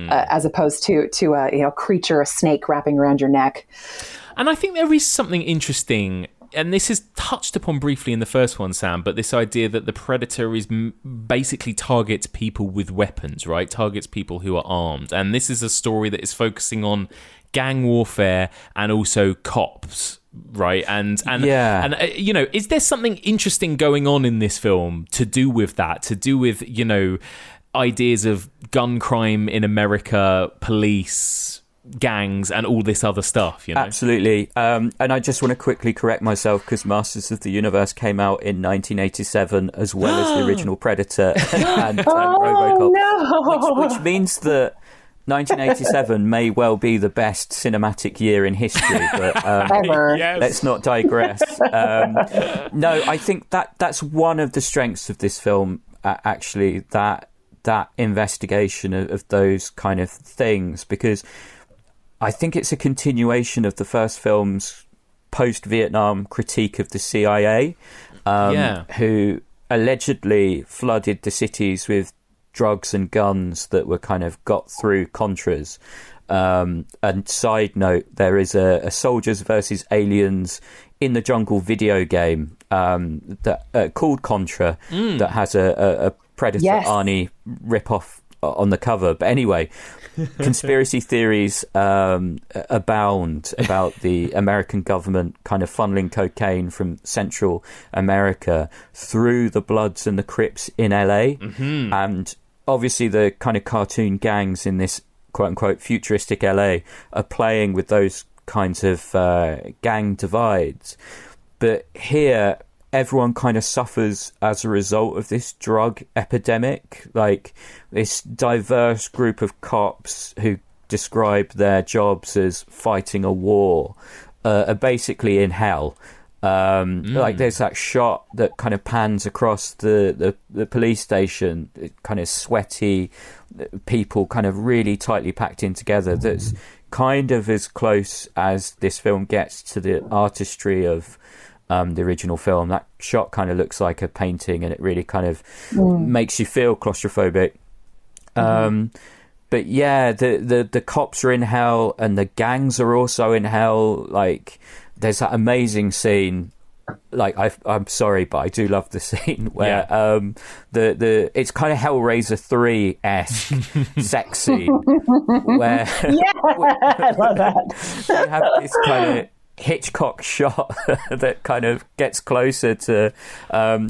as opposed to a creature, a snake wrapping around your neck. And I think there is something interesting, and this is touched upon briefly in the first one, Sam, but this idea that the Predator is basically targets people with weapons, right? Targets people who are armed. And this is a story that is focusing on gang warfare and also cops, right? And is there something interesting going on in this film to do with that, to do with, ideas of gun crime in America, police, gangs, and all this other stuff, Absolutely. And I just want to quickly correct myself, because Masters of the Universe came out in 1987 as well as the original Predator and RoboCop. No. Which means that 1987 may well be the best cinematic year in history, but Ever. Yes. let's not digress. No, I think that's one of the strengths of this film, actually, that investigation of those kind of things, because I think it's a continuation of the first film's post-Vietnam critique of the CIA, who allegedly flooded the cities with drugs and guns that were kind of got through Contras. And side note, there is a Soldiers versus Aliens in the Jungle video game that called Contra that has a Predator Arnie ripoff on the cover. But anyway, conspiracy theories abound about the American government kind of funneling cocaine from Central America through the Bloods and the Crips in LA. And obviously the kind of cartoon gangs in this quote-unquote futuristic LA are playing with those kinds of gang divides. But here, everyone kind of suffers as a result of this drug epidemic. Like, this diverse group of cops who describe their jobs as fighting a war are basically in hell. Like, there's that shot that kind of pans across the police station, kind of sweaty people kind of really tightly packed in together. That's kind of as close as this film gets to the artistry of the original film. That shot kind of looks like a painting, and it really kind of makes you feel claustrophobic. But yeah, the cops are in hell, and the gangs are also in hell. Like, there's that amazing scene. Like, I'm sorry, but I do love the scene where the it's kind of Hellraiser 3-esque sex scene where I love that. you have this kind of Hitchcock shot that kind of gets closer to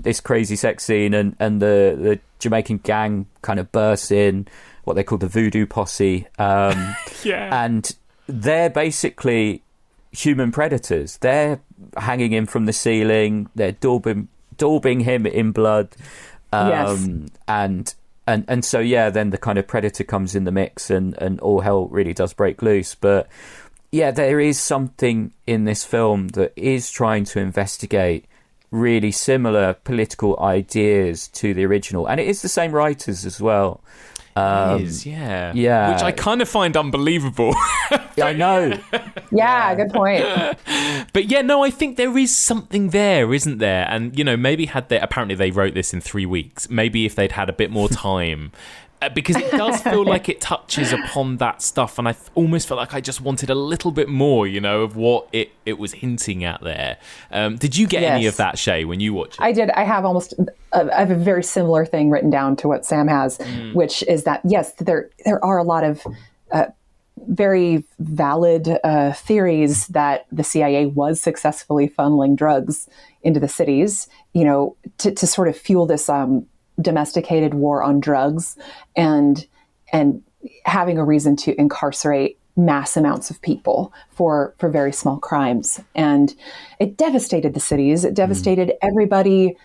this crazy sex scene, and the Jamaican gang kind of bursts in, what they call the voodoo posse, and they're basically human predators. They're hanging him from the ceiling, they're daubing him in blood, and so then the kind of predator comes in the mix, and all hell really does break loose. But yeah, there is something in this film that is trying to investigate really similar political ideas to the original, and it is the same writers as well. It is, yeah. Which I kind of find unbelievable. I know. Yeah, good point. But yeah, no, I think there is something there, isn't there? And, you know, maybe apparently they wrote this in 3 weeks. Maybe if they'd had a bit more time. Because it does feel like it touches upon that stuff, and I almost felt like I just wanted a little bit more, you know, of what it was hinting at there. Did you get any of that, Shea, when you watched it? I did. I have I have a very similar thing written down to what Sam has, which is that, yes, there are a lot of very valid theories that the CIA was successfully funneling drugs into the cities, you know, to sort of fuel this domesticated war on drugs, and having a reason to incarcerate mass amounts of people for very small crimes. And it devastated the cities. It devastated everybody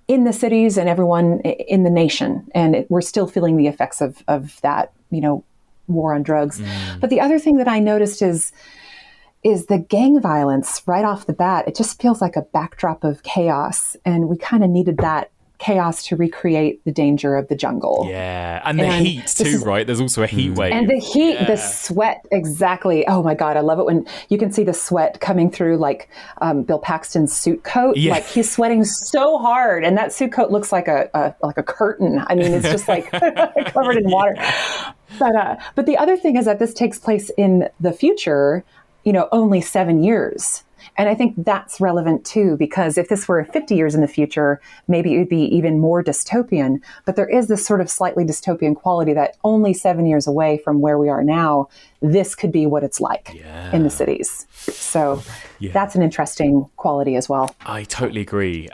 in the cities and everyone in the nation. And we're still feeling the effects of that, you know, war on drugs. But the other thing that I noticed is the gang violence right off the bat. It just feels like a backdrop of chaos. And we kind of needed that chaos to recreate the danger of the jungle. Yeah, and the heat too, right? There's also a heat wave. And the heat, the sweat, exactly. Oh my God, I love it when you can see the sweat coming through, like Bill Paxton's suit coat. Yeah. Like, he's sweating so hard, and that suit coat looks like a curtain. I mean, it's just like covered in water. But the other thing is that this takes place in the future, you know, only 7 years. And I think that's relevant too, because if this were 50 years in the future, maybe it would be even more dystopian. But there is this sort of slightly dystopian quality that only 7 years away from where we are now, this could be what it's like in the cities. So that's an interesting quality as well. I totally agree.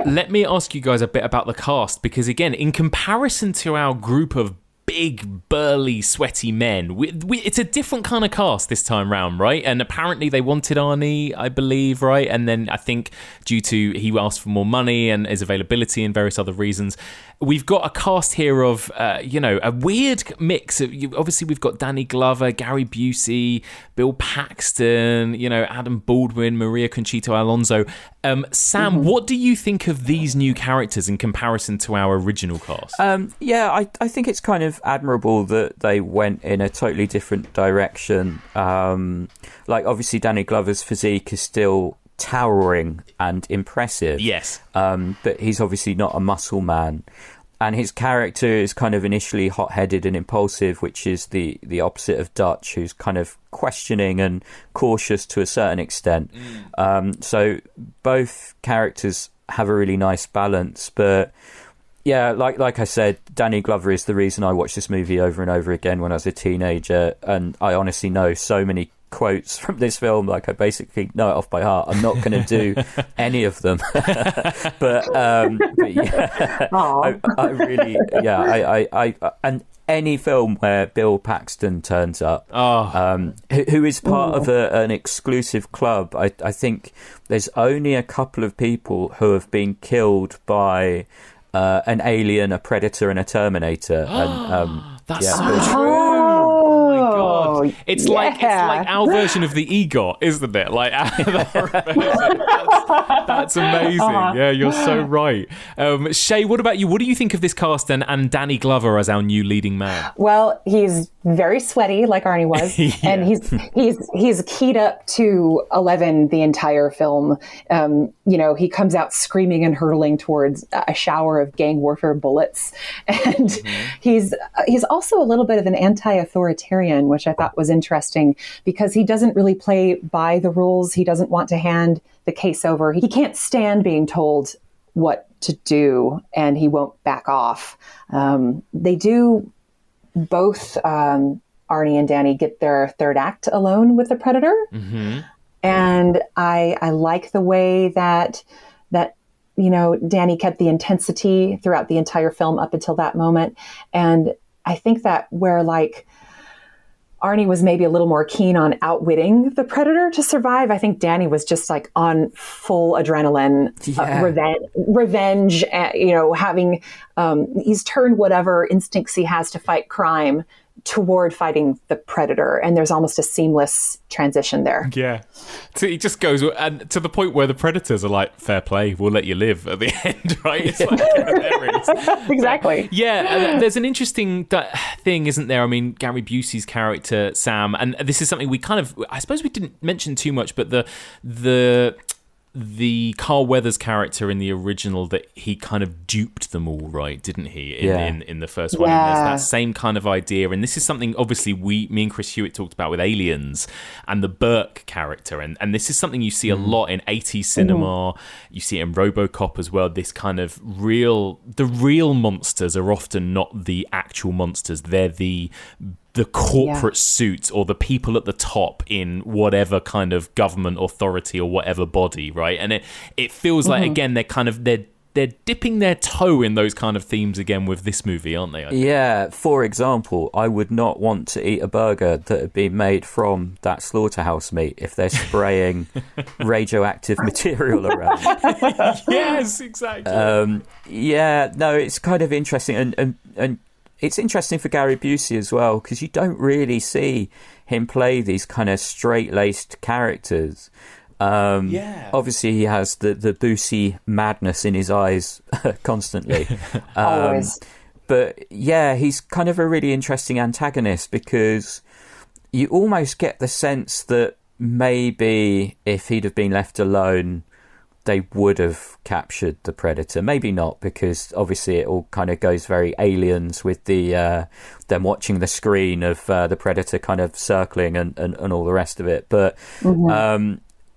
Let me ask you guys a bit about the cast, because again, in comparison to our group of big, burly, sweaty men, it's a different kind of cast this time round, right? And apparently they wanted Arnie, I believe, right? And then I think due to he asked for more money and his availability and various other reasons, we've got a cast here of, a weird mix. Obviously, we've got Danny Glover, Gary Busey, Bill Paxton, Adam Baldwin, Maria Conchita Alonso. Sam, what do you think of these new characters in comparison to our original cast? I think it's kind of admirable that they went in a totally different direction. Obviously, Danny Glover's physique is still towering and impressive. Yes. But he's obviously not a muscle man. And his character is kind of initially hot-headed and impulsive, which is the opposite of Dutch, who's kind of questioning and cautious to a certain extent. So both characters have a really nice balance. But yeah, like I said, Danny Glover is the reason I watched this movie over and over again when I was a teenager. And I honestly know so many quotes from this film, I basically know it off by heart. I'm not going to do any of them, but yeah, I really, and any film where Bill Paxton turns up, who is part of an exclusive club. I think there's only a couple of people who have been killed by an alien, a predator, and a Terminator. And that's so true. Oh my god! It's like our version of the EGOT, isn't it? Like the horror version. That's amazing. Yeah, you're so right. Shea, what about you? What do you think of this cast and Danny Glover as our new leading man? Well, he's very sweaty, like Arnie was, and he's keyed up to 11 the entire film. He comes out screaming and hurtling towards a shower of gang warfare bullets, and he's also a little bit of an anti-authoritarian, which I thought was interesting because he doesn't really play by the rules. He doesn't want to hand the case over. He can't stand being told what to do, and he won't back off. They do both, Arnie and Danny, get their third act alone with the predator. And I like the way that Danny kept the intensity throughout the entire film up until that moment. And I think that where Arnie was maybe a little more keen on outwitting the predator to survive, I think Danny was just on full adrenaline, revenge, having, he's turned whatever instincts he has to fight crime toward fighting the predator, and there's almost a seamless transition there. Yeah, so he just goes and to the point where the predators are like, "Fair play, we'll let you live" at the end, right? It's like, there it is. Exactly. There's an interesting thing, isn't there? I mean, Gary Busey's character Sam, and this is something we I suppose we didn't mention too much, but the Carl Weathers character in the original, that he kind of duped them all, right, didn't he? In the first one, and there's that same kind of idea, and this is something obviously me and Chris Hewitt talked about with Aliens and the Burke character, and this is something you see a lot in 80s cinema. You see it in RoboCop as well. This kind of the real monsters are often not the actual monsters. They're the corporate suits or the people at the top in whatever kind of government authority or whatever body, right? And it feels like, again, they're dipping their toe in those kind of themes again with this movie, aren't they? Yeah, for example, I would not want to eat a burger that had been made from that slaughterhouse meat if they're spraying radioactive material around. Yes, exactly. It's kind of interesting, and it's interesting for Gary Busey as well, because you don't really see him play these kind of straight-laced characters. Obviously, he has the Busey madness in his eyes constantly. Always. But yeah, he's kind of a really interesting antagonist, because you almost get the sense that maybe if he'd have been left alone, they would have captured the predator. Maybe not, because obviously it all kind of goes very Aliens with the them watching the screen of the predator kind of circling and all the rest of it. But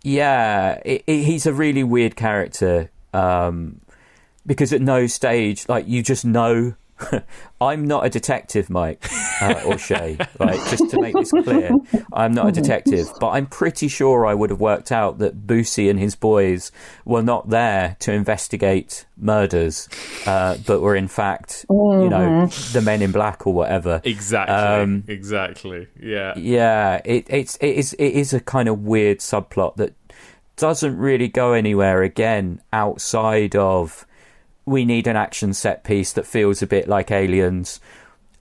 he's a really weird character, because at no stage, you just know. I'm not a detective, Mike, or Shea, just to make this clear. I'm not a detective, but I'm pretty sure I would have worked out that Busey and his boys were not there to investigate murders, but were in fact, the Men in Black or whatever. Exactly. Yeah. Yeah. It is a kind of weird subplot that doesn't really go anywhere again outside of we need an action set piece that feels a bit like Aliens.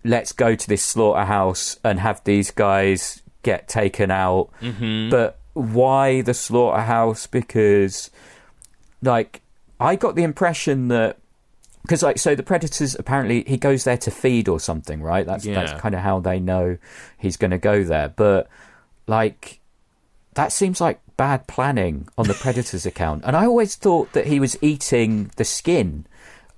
Let's go to this slaughterhouse and have these guys get taken out. But why the slaughterhouse? Because, like, I got the impression that, because, like, so the Predators, apparently he goes there to feed or something, right? That's kind of how they know he's going to go there. But, like, that seems like bad planning on the Predators' account. And I always thought that he was eating the skin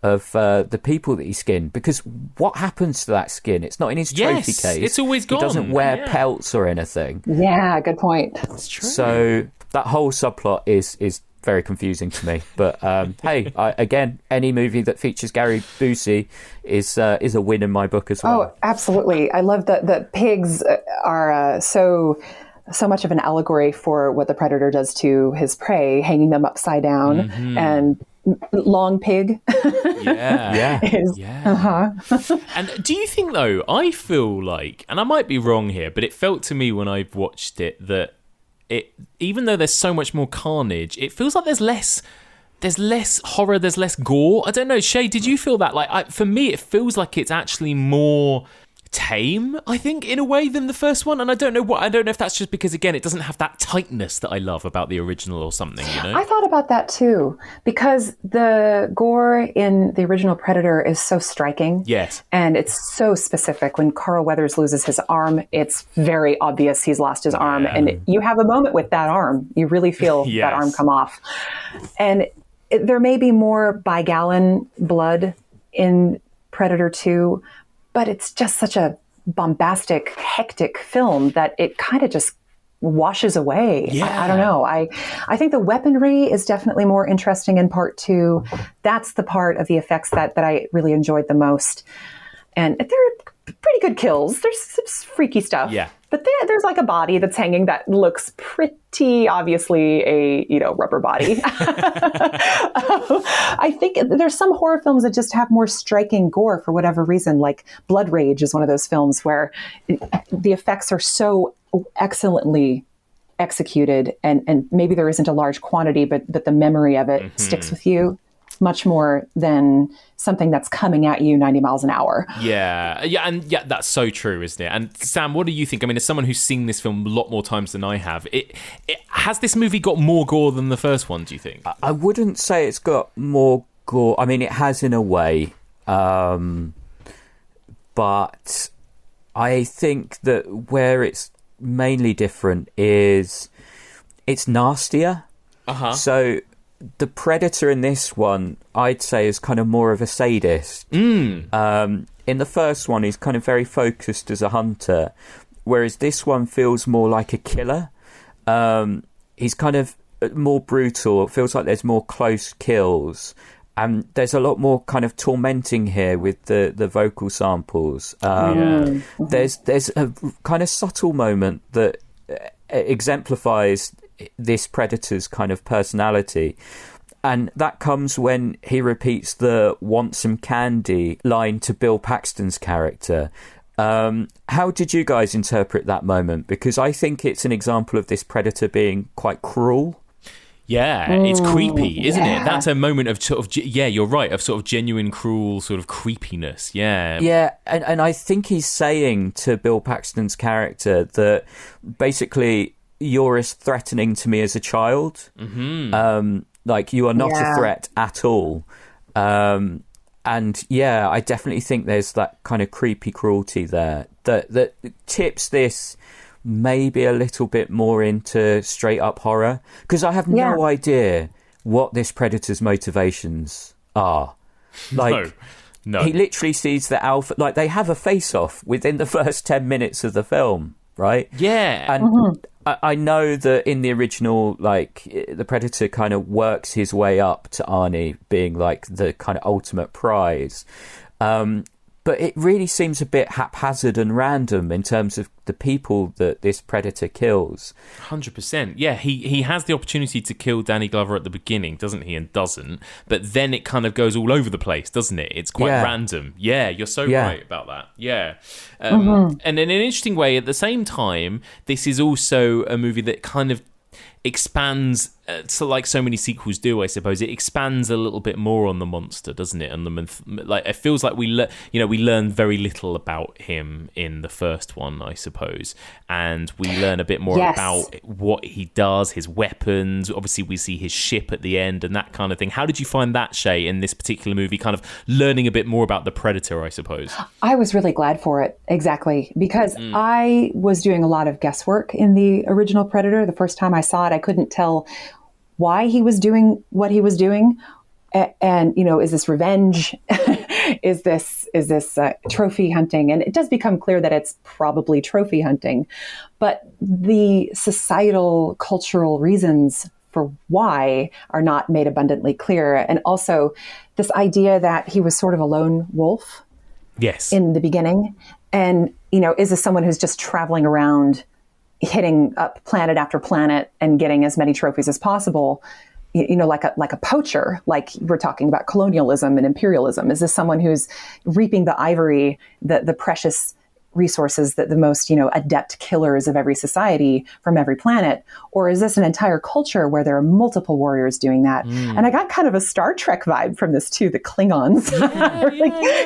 of the people that he skinned, because what happens to that skin? It's not in his trophy case. It's always gone. He doesn't wear pelts or anything. Yeah, good point. That's true. So that whole subplot is very confusing to me. But hey, again, any movie that features Gary Busey is a win in my book as well. Oh, absolutely. I love that the pigs are so much of an allegory for what the predator does to his prey, hanging them upside down, and long pig. And do you think, though, I feel like, and I might be wrong here, but it felt to me when I've watched it that even though there's so much more carnage, it feels like there's less horror, there's less gore. I don't know, Shea, did you feel that? Like, for me, it feels like it's actually more tame, I think, in a way, than the first one. And I don't know if that's just because, again, it doesn't have that tightness that I love about the original or something, you know? I thought about that too, because the gore in the original Predator is so striking. Yes. And it's so specific. When Carl Weathers loses his arm, it's very obvious he's lost his arm. And you have a moment with that arm. You really feel that arm come off. And there may be more bi-gallon blood in Predator 2, but it's just such a bombastic, hectic film that it kind of just washes away. I don't know. I think the weaponry is definitely more interesting in part 2. That's the part of the effects that I really enjoyed the most. And they're pretty good kills. There's some freaky stuff. Yeah. But there's like a body that's hanging that looks pretty obviously a rubber body. I think there's some horror films that just have more striking gore for whatever reason. Like Blood Rage is one of those films where the effects are so excellently executed, and maybe there isn't a large quantity, but the memory of it sticks with you much more than something that's coming at you 90 miles an hour. And that's so true, isn't it? And Sam, what do you think? I mean, as someone who's seen this film a lot more times than I have, it has this movie got more gore than the first one, do you think? I wouldn't say it's got more gore. I mean, it has in a way, but I think that where it's mainly different is it's nastier. So the Predator in this one, I'd say, is kind of more of a sadist. In the first one, he's kind of very focused as a hunter, whereas this one feels more like a killer. He's kind of more brutal. It feels like there's more close kills. And there's a lot more kind of tormenting here with the vocal samples. There's a kind of subtle moment that exemplifies this Predator's kind of personality, and that comes when he repeats the "want some candy" line to Bill Paxton's character. How did you guys interpret that moment? Because I think it's an example of this Predator being quite cruel. It's creepy, isn't it? That's a moment of sort of, you're right, of sort of genuine, cruel sort of creepiness. And I think he's saying to Bill Paxton's character that basically, you're as threatening to me as a child. Like, you are not a threat at all. And I definitely think there's that kind of creepy cruelty there that tips this maybe a little bit more into straight up horror, because I have no idea what this Predator's motivations are. Like, no. He literally sees the alpha, like, they have a face off within the first 10 minutes of the film, right? And I know that in the original, like, the Predator kind of works his way up to Arnie being like the kind of ultimate prize. But it really seems a bit haphazard and random in terms of the people that this Predator kills. 100%. Yeah, he has the opportunity to kill Danny Glover at the beginning, doesn't he? And doesn't. But then it kind of goes all over the place, doesn't it? It's quite random. Yeah, you're so right about that. Yeah. And in an interesting way, at the same time, this is also a movie that kind of expands so like so many sequels do, I suppose, it expands a little bit more on the monster, doesn't it? And like it feels like we learn very little about him in the first one, I suppose, and we learn a bit more about what he does, his weapons. Obviously, we see his ship at the end and that kind of thing. How did you find that, Shea, in this particular movie? Kind of learning a bit more about the Predator, I suppose. I was really glad for it, exactly, because I was doing a lot of guesswork in the original Predator. The first time I saw it, I couldn't tell why he was doing what he was doing, and is this revenge? is this trophy hunting? And it does become clear that it's probably trophy hunting, but the societal, cultural reasons for why are not made abundantly clear. And also this idea that he was sort of a lone wolf. Yes. In the beginning, and is this someone who's just traveling around, hitting up planet after planet and getting as many trophies as possible, like a poacher, like we're talking about colonialism and imperialism? Is this someone who's reaping the ivory, the precious resources that the most, adept killers of every society from every planet? Or is this an entire culture where there are multiple warriors doing that? And I got kind of a Star Trek vibe from this too. The Klingons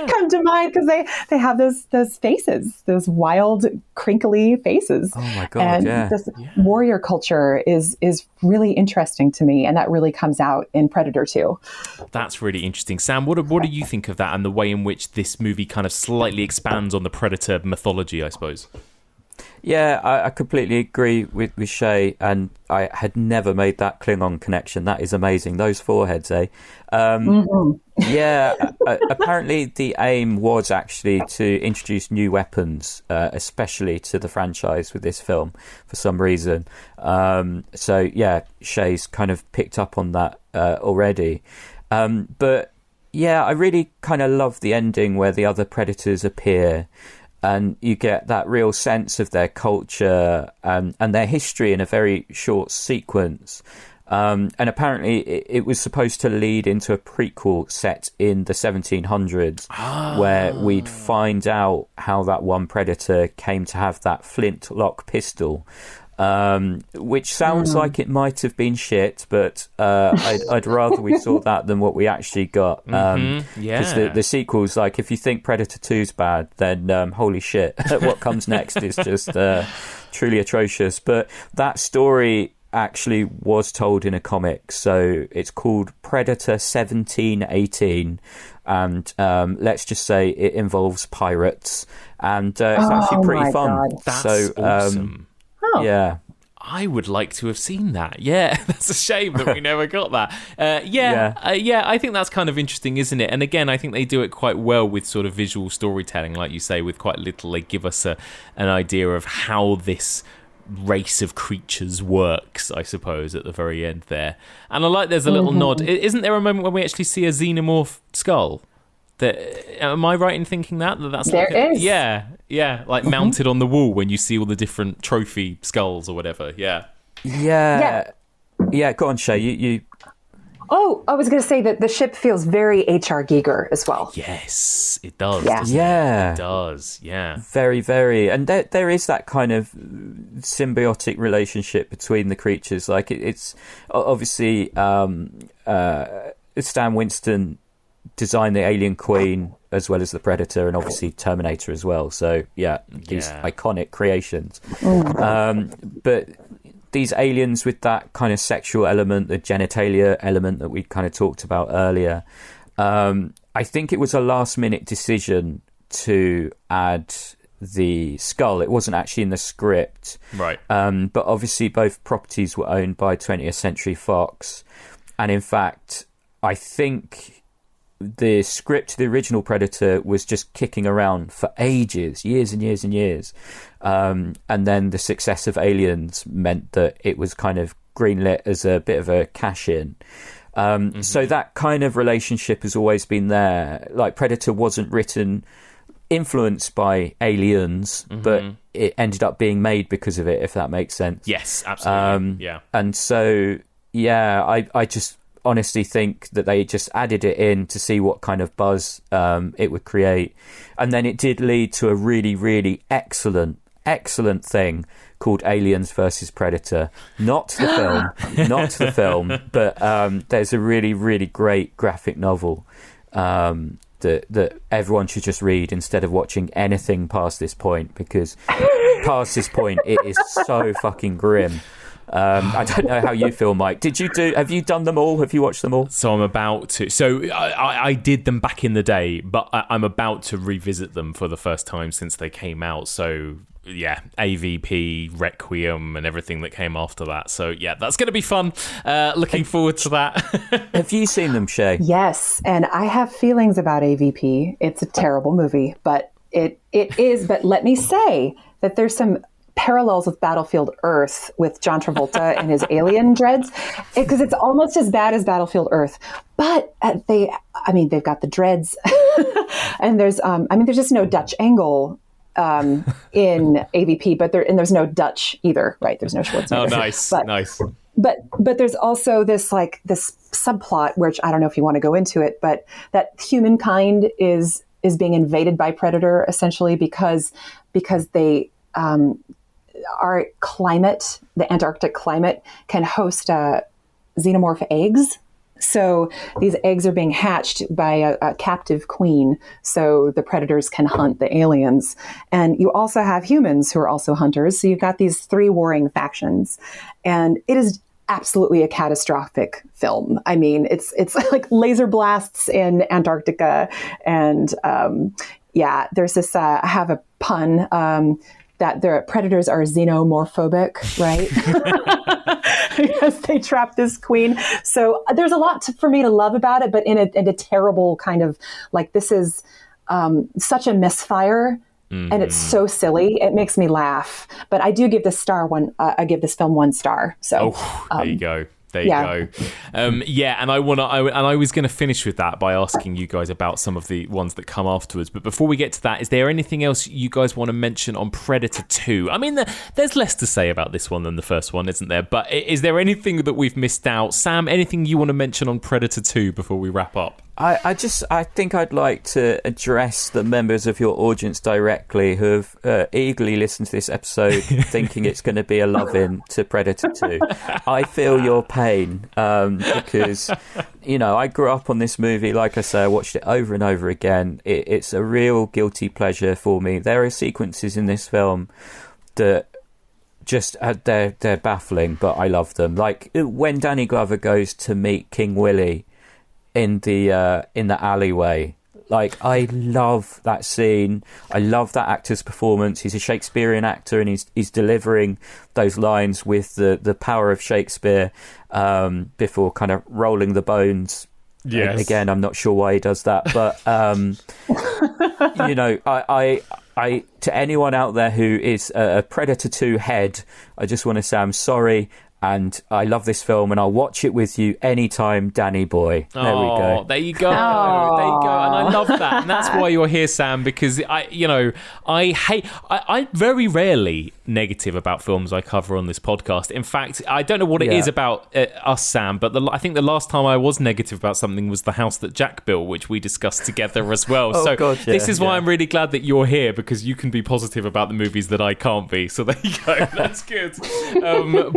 come to mind because they have those faces, those wild, crinkly faces. Oh my God, and this warrior culture is really interesting to me. And that really comes out in Predator 2. That's really interesting. Sam, what do you think of that and the way in which this movie kind of slightly expands on the Predator mythology, I suppose? Yeah, I completely agree with Shea, and I had never made that Klingon connection. That is amazing. Those foreheads, eh? Yeah, apparently the aim was actually to introduce new weapons, especially to the franchise with this film for some reason. So, yeah, Shea's kind of picked up on that already. But, yeah, I really kind of love the ending where the other Predators appear. And you get that real sense of their culture and their history in a very short sequence. And apparently it was supposed to lead into a prequel set in the 1700s where we'd find out how that one Predator came to have that flintlock pistol. Which sounds like it might have been shit, but I'd rather we saw that than what we actually got. Because the sequels, like, if you think Predator 2's bad, then holy shit, what comes next is just truly atrocious. But that story actually was told in a comic, so it's called Predator 1718, and let's just say it involves pirates, and it's actually pretty fun. That's so awesome. Yeah, I would like to have seen that. Yeah, that's a shame that we never got that. I think that's kind of interesting, isn't it? And again, I think they do it quite well with sort of visual storytelling, like you say, with quite little. They give us an idea of how this race of creatures works, I suppose, at the very end there. And I like there's a little nod. Isn't there a moment when we actually see a xenomorph skull? Am I right in thinking that's there like is? Yeah, like mounted on the wall when you see all the different trophy skulls or whatever. Yeah. Go on, Shea. You. Oh, I was going to say that the ship feels very H.R. Giger as well. Yes, it does. Yeah. It does. Yeah. Very, very. And there is that kind of symbiotic relationship between the creatures. Like it's obviously Stan Winston designed the Alien Queen as well as the Predator, and obviously Terminator as well. So these iconic creations. But these aliens with that kind of sexual element, the genitalia element that we kind of talked about earlier, I think it was a last minute decision to add the skull. It wasn't actually in the script, right? But obviously both properties were owned by 20th Century Fox, and in fact I think the script to the original Predator was just kicking around for ages, years and years and years. And then the success of Aliens meant that it was kind of greenlit as a bit of a cash-in. So that kind of relationship has always been there. Like, Predator wasn't written influenced by Aliens, but it ended up being made because of it, if that makes sense. Yes, absolutely. And so, I just honestly think that they just added it in to see what kind of buzz it would create, and then it did lead to a really, really excellent excellent thing called Aliens versus Predator. Not the film, but there's a really, really great graphic novel that everyone should just read instead of watching anything past this point, because past this point it is so fucking grim. I don't know how you feel, Mike. Have you done them all? Have you watched them all? So I'm about to. So I did them back in the day, but I'm about to revisit them for the first time since they came out. So yeah, AVP, Requiem, and everything that came after that. So yeah, that's going to be fun. Looking forward to that. Have you seen them, Shea? Yes, and I have feelings about AVP. It's a terrible movie, but it is. But let me say that there's some parallels with Battlefield Earth with John Travolta and his alien dreads, because it's almost as bad as Battlefield Earth, but they've got the dreads and there's just no Dutch angle in AVP, but there's no Dutch either, right? There's no Schwarzenegger. Oh, nice. Nice. But there's also this subplot, which I don't know if you want to go into it, but that humankind is being invaded by Predator essentially because they our climate, the Antarctic climate, can host xenomorph eggs. So these eggs are being hatched by a captive queen, so the predators can hunt the aliens. And you also have humans who are also hunters. So you've got these three warring factions. And it is absolutely a catastrophic film. I mean, it's like laser blasts in Antarctica. And there's this, I have a pun, that the predators are xenomorphobic, right? Because they trap this queen. So there's a lot for me to love about it, but in a terrible kind of, like, this is such a misfire, and it's so silly. It makes me laugh. But I do give this film 1 star. So there you go. There you go. And I was going to finish with that by asking you guys about some of the ones that come afterwards. But before we get to that, is there anything else you guys want to mention on Predator 2? I mean, there's less to say about this one than the first one, isn't there? But is there anything that we've missed out? Sam, anything you want to mention on Predator 2 before we wrap up? I think I'd like to address the members of your audience directly who have eagerly listened to this episode thinking it's going to be a love-in to Predator 2. I feel your pain because, I grew up on this movie. Like I say, I watched it over and over again. It's a real guilty pleasure for me. There are sequences in this film that just they're baffling, but I love them. Like when Danny Glover goes to meet King Willie in the alleyway. Like, I love that scene. I love that actor's performance. He's a Shakespearean actor, and he's delivering those lines with the power of Shakespeare before kind of rolling the bones. Yes. Again, I'm not sure why he does that, but I to anyone out there who is a Predator 2 head, I just want to say I'm sorry. And I love this film, and I'll watch it with you anytime, Danny boy. There we go. There you go. Aww. There you go. And I love that. And that's why you're here, Sam, because I'm very rarely negative about films I cover on this podcast. In fact, I don't know what it is about us, Sam, but I think the last time I was negative about something was The House That Jack Built, which we discussed together as well. This is why I'm really glad that you're here, because you can be positive about the movies that I can't be. So there you go. That's good.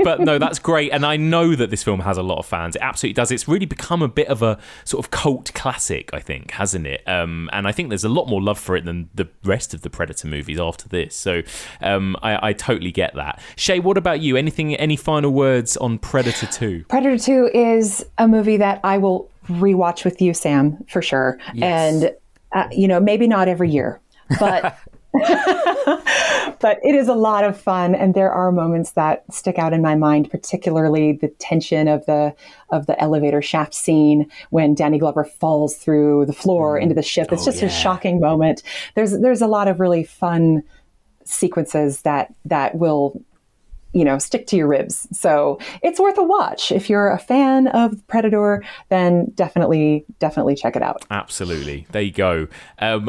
But no, that's great, and I know that this film has a lot of fans. It absolutely does. It's really become a bit of a sort of cult classic, I think, hasn't it? And I think there's a lot more love for it than the rest of the Predator movies after this. So I totally get that. Shea, what about you? Any final words on Predator 2? Predator 2 is a movie that I will rewatch with you, Sam, for sure. Yes. And maybe not every year, but but it is a lot of fun, and there are moments that stick out in my mind, particularly the tension of the elevator shaft scene when Danny Glover falls through the floor into the ship. It's just a shocking moment. There's a lot of really fun sequences that will stick to your ribs. So it's worth a watch. If you're a fan of Predator, then definitely check it out. Absolutely. There you go.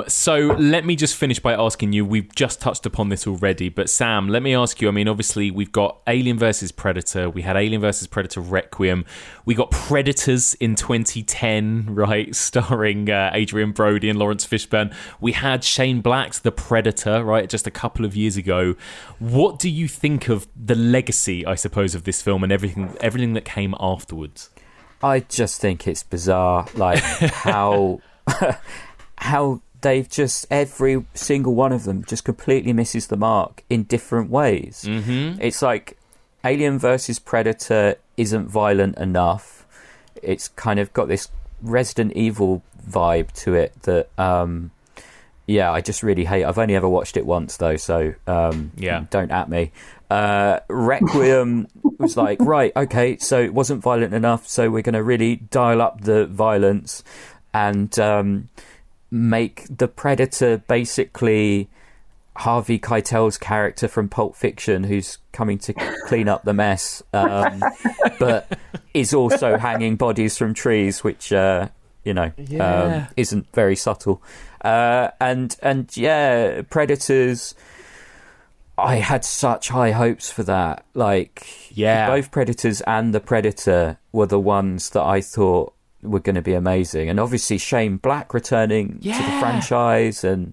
So let me just finish by asking you, we've just touched upon this already, but Sam, let me ask you, I mean, obviously we've got Alien versus Predator, we had Alien versus Predator Requiem, we got Predators in 2010, right, starring Adrian Brody and Lawrence Fishburne. We had Shane Black's The Predator, right, just a couple of years ago. What do you think of the legacy, I suppose, of this film and everything that came afterwards? I just think it's bizarre, like how they've just, every single one of them just completely misses the mark in different ways. Mm-hmm. It's like Alien versus Predator isn't violent enough. It's kind of got this Resident Evil vibe to it that I just really hate. I've only ever watched it once though, so don't at me. Requiem was like, right, okay, so it wasn't violent enough, so we're going to really dial up the violence and make the Predator basically Harvey Keitel's character from Pulp Fiction, who's coming to clean up the mess, but is also hanging bodies from trees, which isn't very subtle. And Predators, I had such high hopes for that. Like, both Predators and the Predator were the ones that I thought were going to be amazing. And obviously Shane Black returning to the franchise, and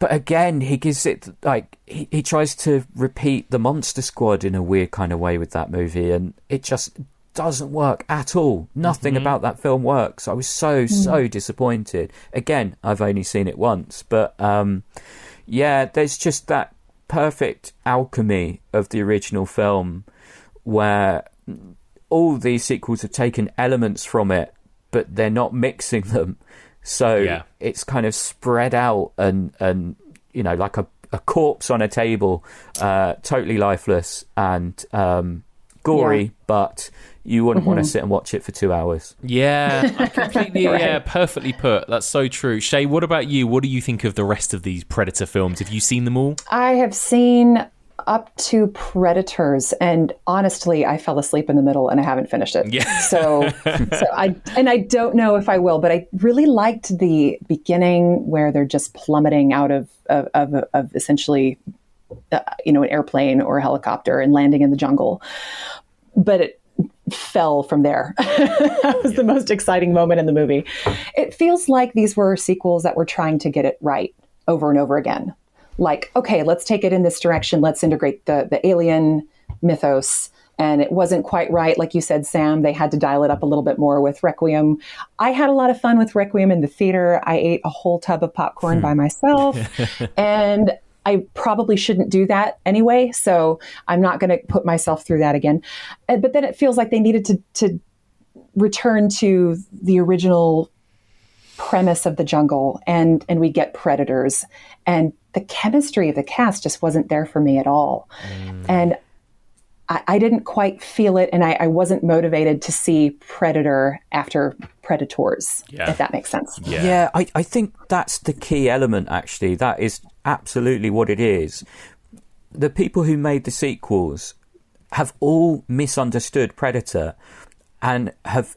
but again, he gives it, like, he tries to repeat the Monster Squad in a weird kind of way with that movie, and it just doesn't work at all. Nothing about that film works. I was so disappointed. Again, I've only seen it once, but there's just that perfect alchemy of the original film where all these sequels have taken elements from it, but they're not mixing them. So it's kind of spread out and like a corpse on a table, totally lifeless and gory, but you wouldn't want to sit and watch it for 2 hours. Yeah, I completely, perfectly put. That's so true. Shea, what about you? What do you think of the rest of these Predator films? Have you seen them all? I have seen up to Predators, and honestly, I fell asleep in the middle and I haven't finished it. Yeah. So I don't know if I will, but I really liked the beginning where they're just plummeting out of essentially, an airplane or a helicopter and landing in the jungle. But it fell from there. That was the most exciting moment in the movie. It feels like these were sequels that were trying to get it right over and over again. Like, okay, let's take it in this direction. Let's integrate the alien mythos. And it wasn't quite right. Like you said, Sam, they had to dial it up a little bit more with Requiem. I had a lot of fun with Requiem in the theater. I ate a whole tub of popcorn by myself. And I probably shouldn't do that anyway. So I'm not going to put myself through that again. But then it feels like they needed to return to the original premise of the jungle, and we get Predators, and the chemistry of the cast just wasn't there for me at all. And I didn't quite feel it, and I wasn't motivated to see Predator after Predators, if that makes sense. I think that's the key element, actually. That is absolutely what it is. The people who made the sequels have all misunderstood Predator and have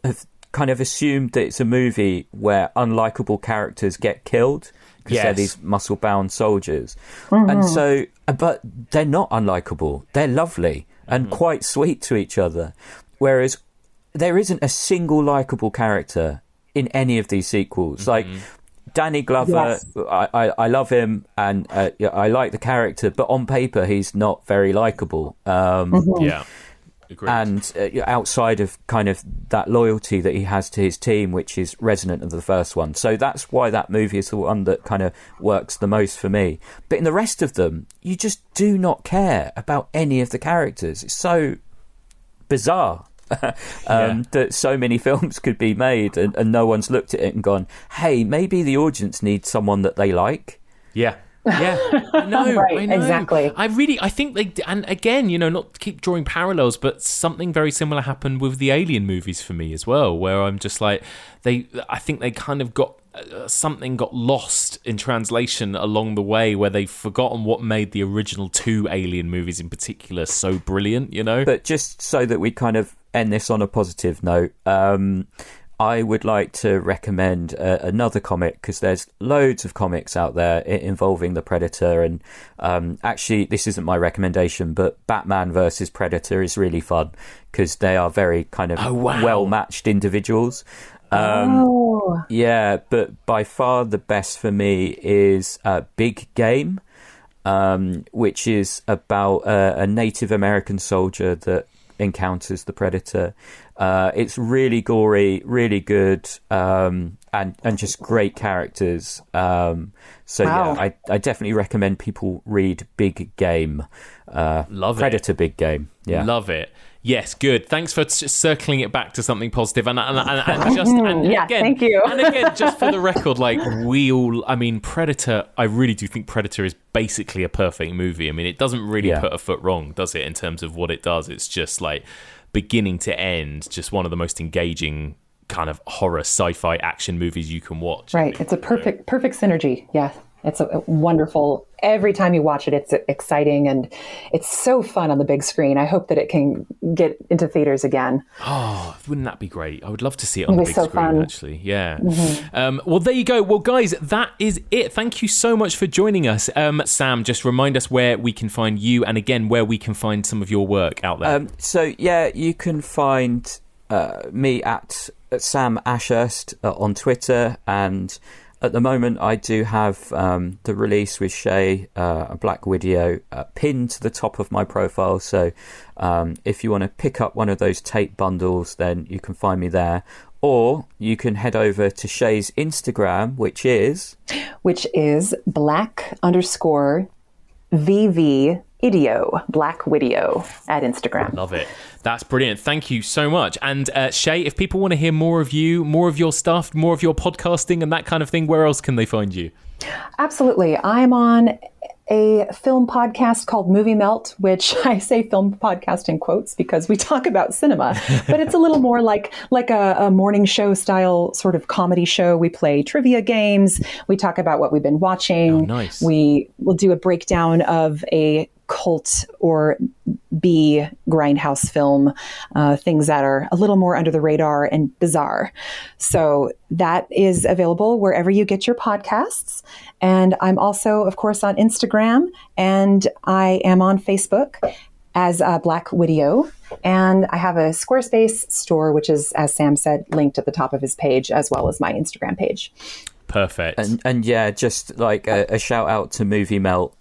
kind of assumed that it's a movie where unlikable characters get killed because they're these muscle-bound soldiers. And so, but they're not unlikable. They're lovely and quite sweet to each other. Whereas there isn't a single likable character in any of these sequels. Like, Danny Glover, I love him and I like the character, but on paper he's not very likable. Agreed. And outside of kind of that loyalty that he has to his team, which is resonant of the first one. So that's why that movie is the one that kind of works the most for me. But in the rest of them, you just do not care about any of the characters. It's so bizarre. That so many films could be made and no one's looked at it and gone, hey, maybe the audience needs someone that they like. I know. Right, I know. exactly. I think they, and again, not to keep drawing parallels, but something very similar happened with the Alien movies for me as well, where I'm just like, I think they kind of got something got lost in translation along the way, where they've forgotten what made the original 2 Alien movies in particular so brilliant, you know? But just so that we kind of end this on a positive note, I would like to recommend another comic, because there's loads of comics out there involving the Predator, and actually this isn't my recommendation, but Batman versus Predator is really fun because they are very kind of well-matched individuals. Yeah, but by far the best for me is Big Game, which is about a Native American soldier that encounters the Predator. It's really gory, really good, and just great characters. Yeah, I definitely recommend people read Big Game. Love Predator it. Big Game. Yeah, love it. Yes, good. Thanks for circling it back to something positive. And thank you. And again, just for the record, like Predator, I really do think Predator is basically a perfect movie. I mean, it doesn't really put a foot wrong, does it, in terms of what it does? It's just like beginning to end, just one of the most engaging kind of horror sci-fi action movies you can watch. Right. It's a perfect synergy. Yeah. It's a wonderful, every time you watch it, it's exciting and it's so fun on the big screen. I hope that it can get into theaters again. Oh, wouldn't that be great? I would love to see it on the big screen, fun. Actually. Yeah. Mm-hmm. Well, there you go. Well, guys, that is it. Thank you so much for joining us. Sam, just remind us where we can find you and again, where we can find some of your work out there. You can find me at Sam Ashurst on Twitter, and at the moment, I do have the release with Shea, a Black Widow, pinned to the top of my profile. So if you want to pick up one of those tape bundles, then you can find me there. Or you can head over to Shea's Instagram, which is Black_VV Idio, Black Widow at Instagram. Love it. That's brilliant. Thank you so much. And Shea, if people want to hear more of you, more of your stuff, more of your podcasting and that kind of thing, where else can they find you? Absolutely. I'm on a film podcast called Movie Melt, which I say film podcast in quotes because we talk about cinema, but it's a little more like a morning show style sort of comedy show. We play trivia games. We talk about what we've been watching. Oh, nice. We will do a breakdown of a cult or B grindhouse film, things that are a little more under the radar and bizarre. So that is available wherever you get your podcasts. And I'm also, of course, on Instagram, and I am on Facebook as Black Widow. And I have a Squarespace store, which is, as Sam said, linked at the top of his page, as well as my Instagram page. Perfect. And yeah, just like a shout out to Movie Melt.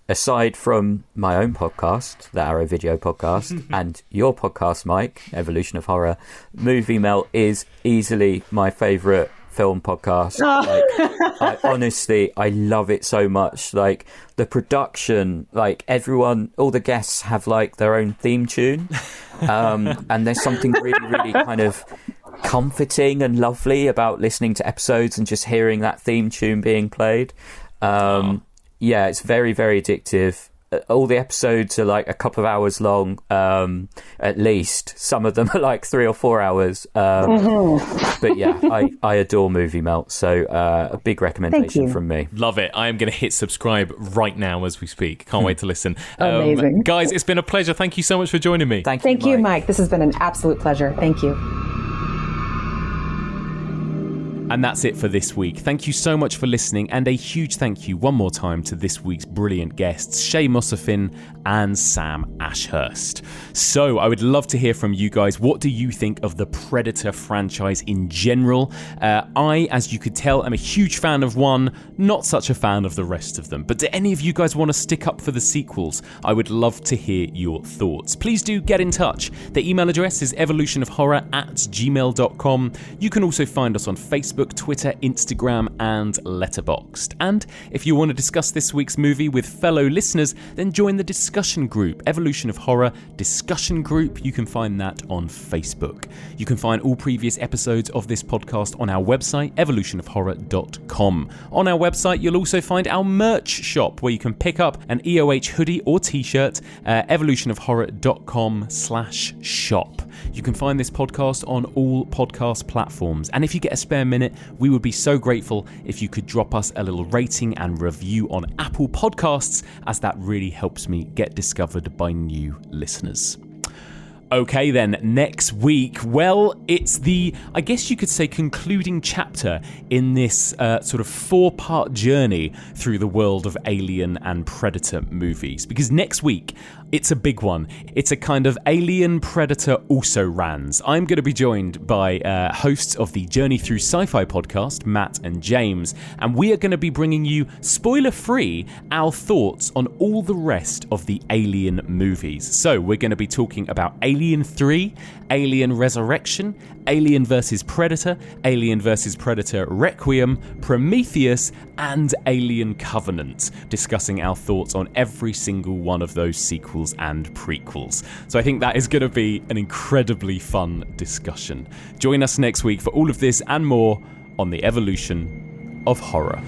Aside from my own podcast, the Arrow Video podcast, and your podcast, Mike, Evolution of Horror, Movie Melt is easily my favourite film podcast. I love it so much. Like the production, like everyone, all the guests have like their own theme tune, and there's something really, really kind of comforting and lovely about listening to episodes and just hearing that theme tune being played. Yeah, it's very, very addictive. All the episodes are like a couple of hours long, at least. Some of them are like 3 or 4 hours. But yeah, I adore Movie Melt. So a big recommendation from me. Love it. I am going to hit subscribe right now as we speak. Can't wait to listen. Amazing. Guys, it's been a pleasure. Thank you so much for joining me. Thank you, Mike. This has been an absolute pleasure. Thank you. And that's it for this week. Thank you so much for listening, and a huge thank you one more time to this week's brilliant guests, Shea Mossefin and Sam Ashurst. So I would love to hear from you guys. What do you think of the Predator franchise in general? I, as you could tell, am a huge fan of one, not such a fan of the rest of them. But do any of you guys want to stick up for the sequels? I would love to hear your thoughts. Please do get in touch. The email address is evolutionofhorror@gmail.com. You can also find us on Facebook, Twitter, Instagram, and Letterboxd. And if you want to discuss this week's movie with fellow listeners, then join the discussion group, Evolution of Horror Discussion Group. You can find that on Facebook. You can find all previous episodes of this podcast on our website, evolutionofhorror.com. On our website, you'll also find our merch shop, where you can pick up an EOH hoodie or t-shirt, evolutionofhorror.com/shop. You can find this podcast on all podcast platforms. And if you get a spare minute, we would be so grateful if you could drop us a little rating and review on Apple Podcasts, as that really helps me get discovered by new listeners. Okay then, next week, well, it's the, I guess you could say, concluding chapter in this sort of 4-part journey through the world of Alien and Predator movies. Because next week, it's a big one. It's a kind of Alien Predator also-rans. I'm going to be joined by hosts of the Journey Through Sci-Fi podcast, Matt and James, and we are going to be bringing you, spoiler-free, our thoughts on all the rest of the Alien movies. So we're going to be talking about Alien 3, Alien Resurrection, Alien vs. Predator, Alien vs. Predator Requiem, Prometheus, and Alien Covenant, discussing our thoughts on every single one of those sequels and prequels. So I think that is going to be an incredibly fun discussion. Join us next week for all of this and more on the evolution of horror.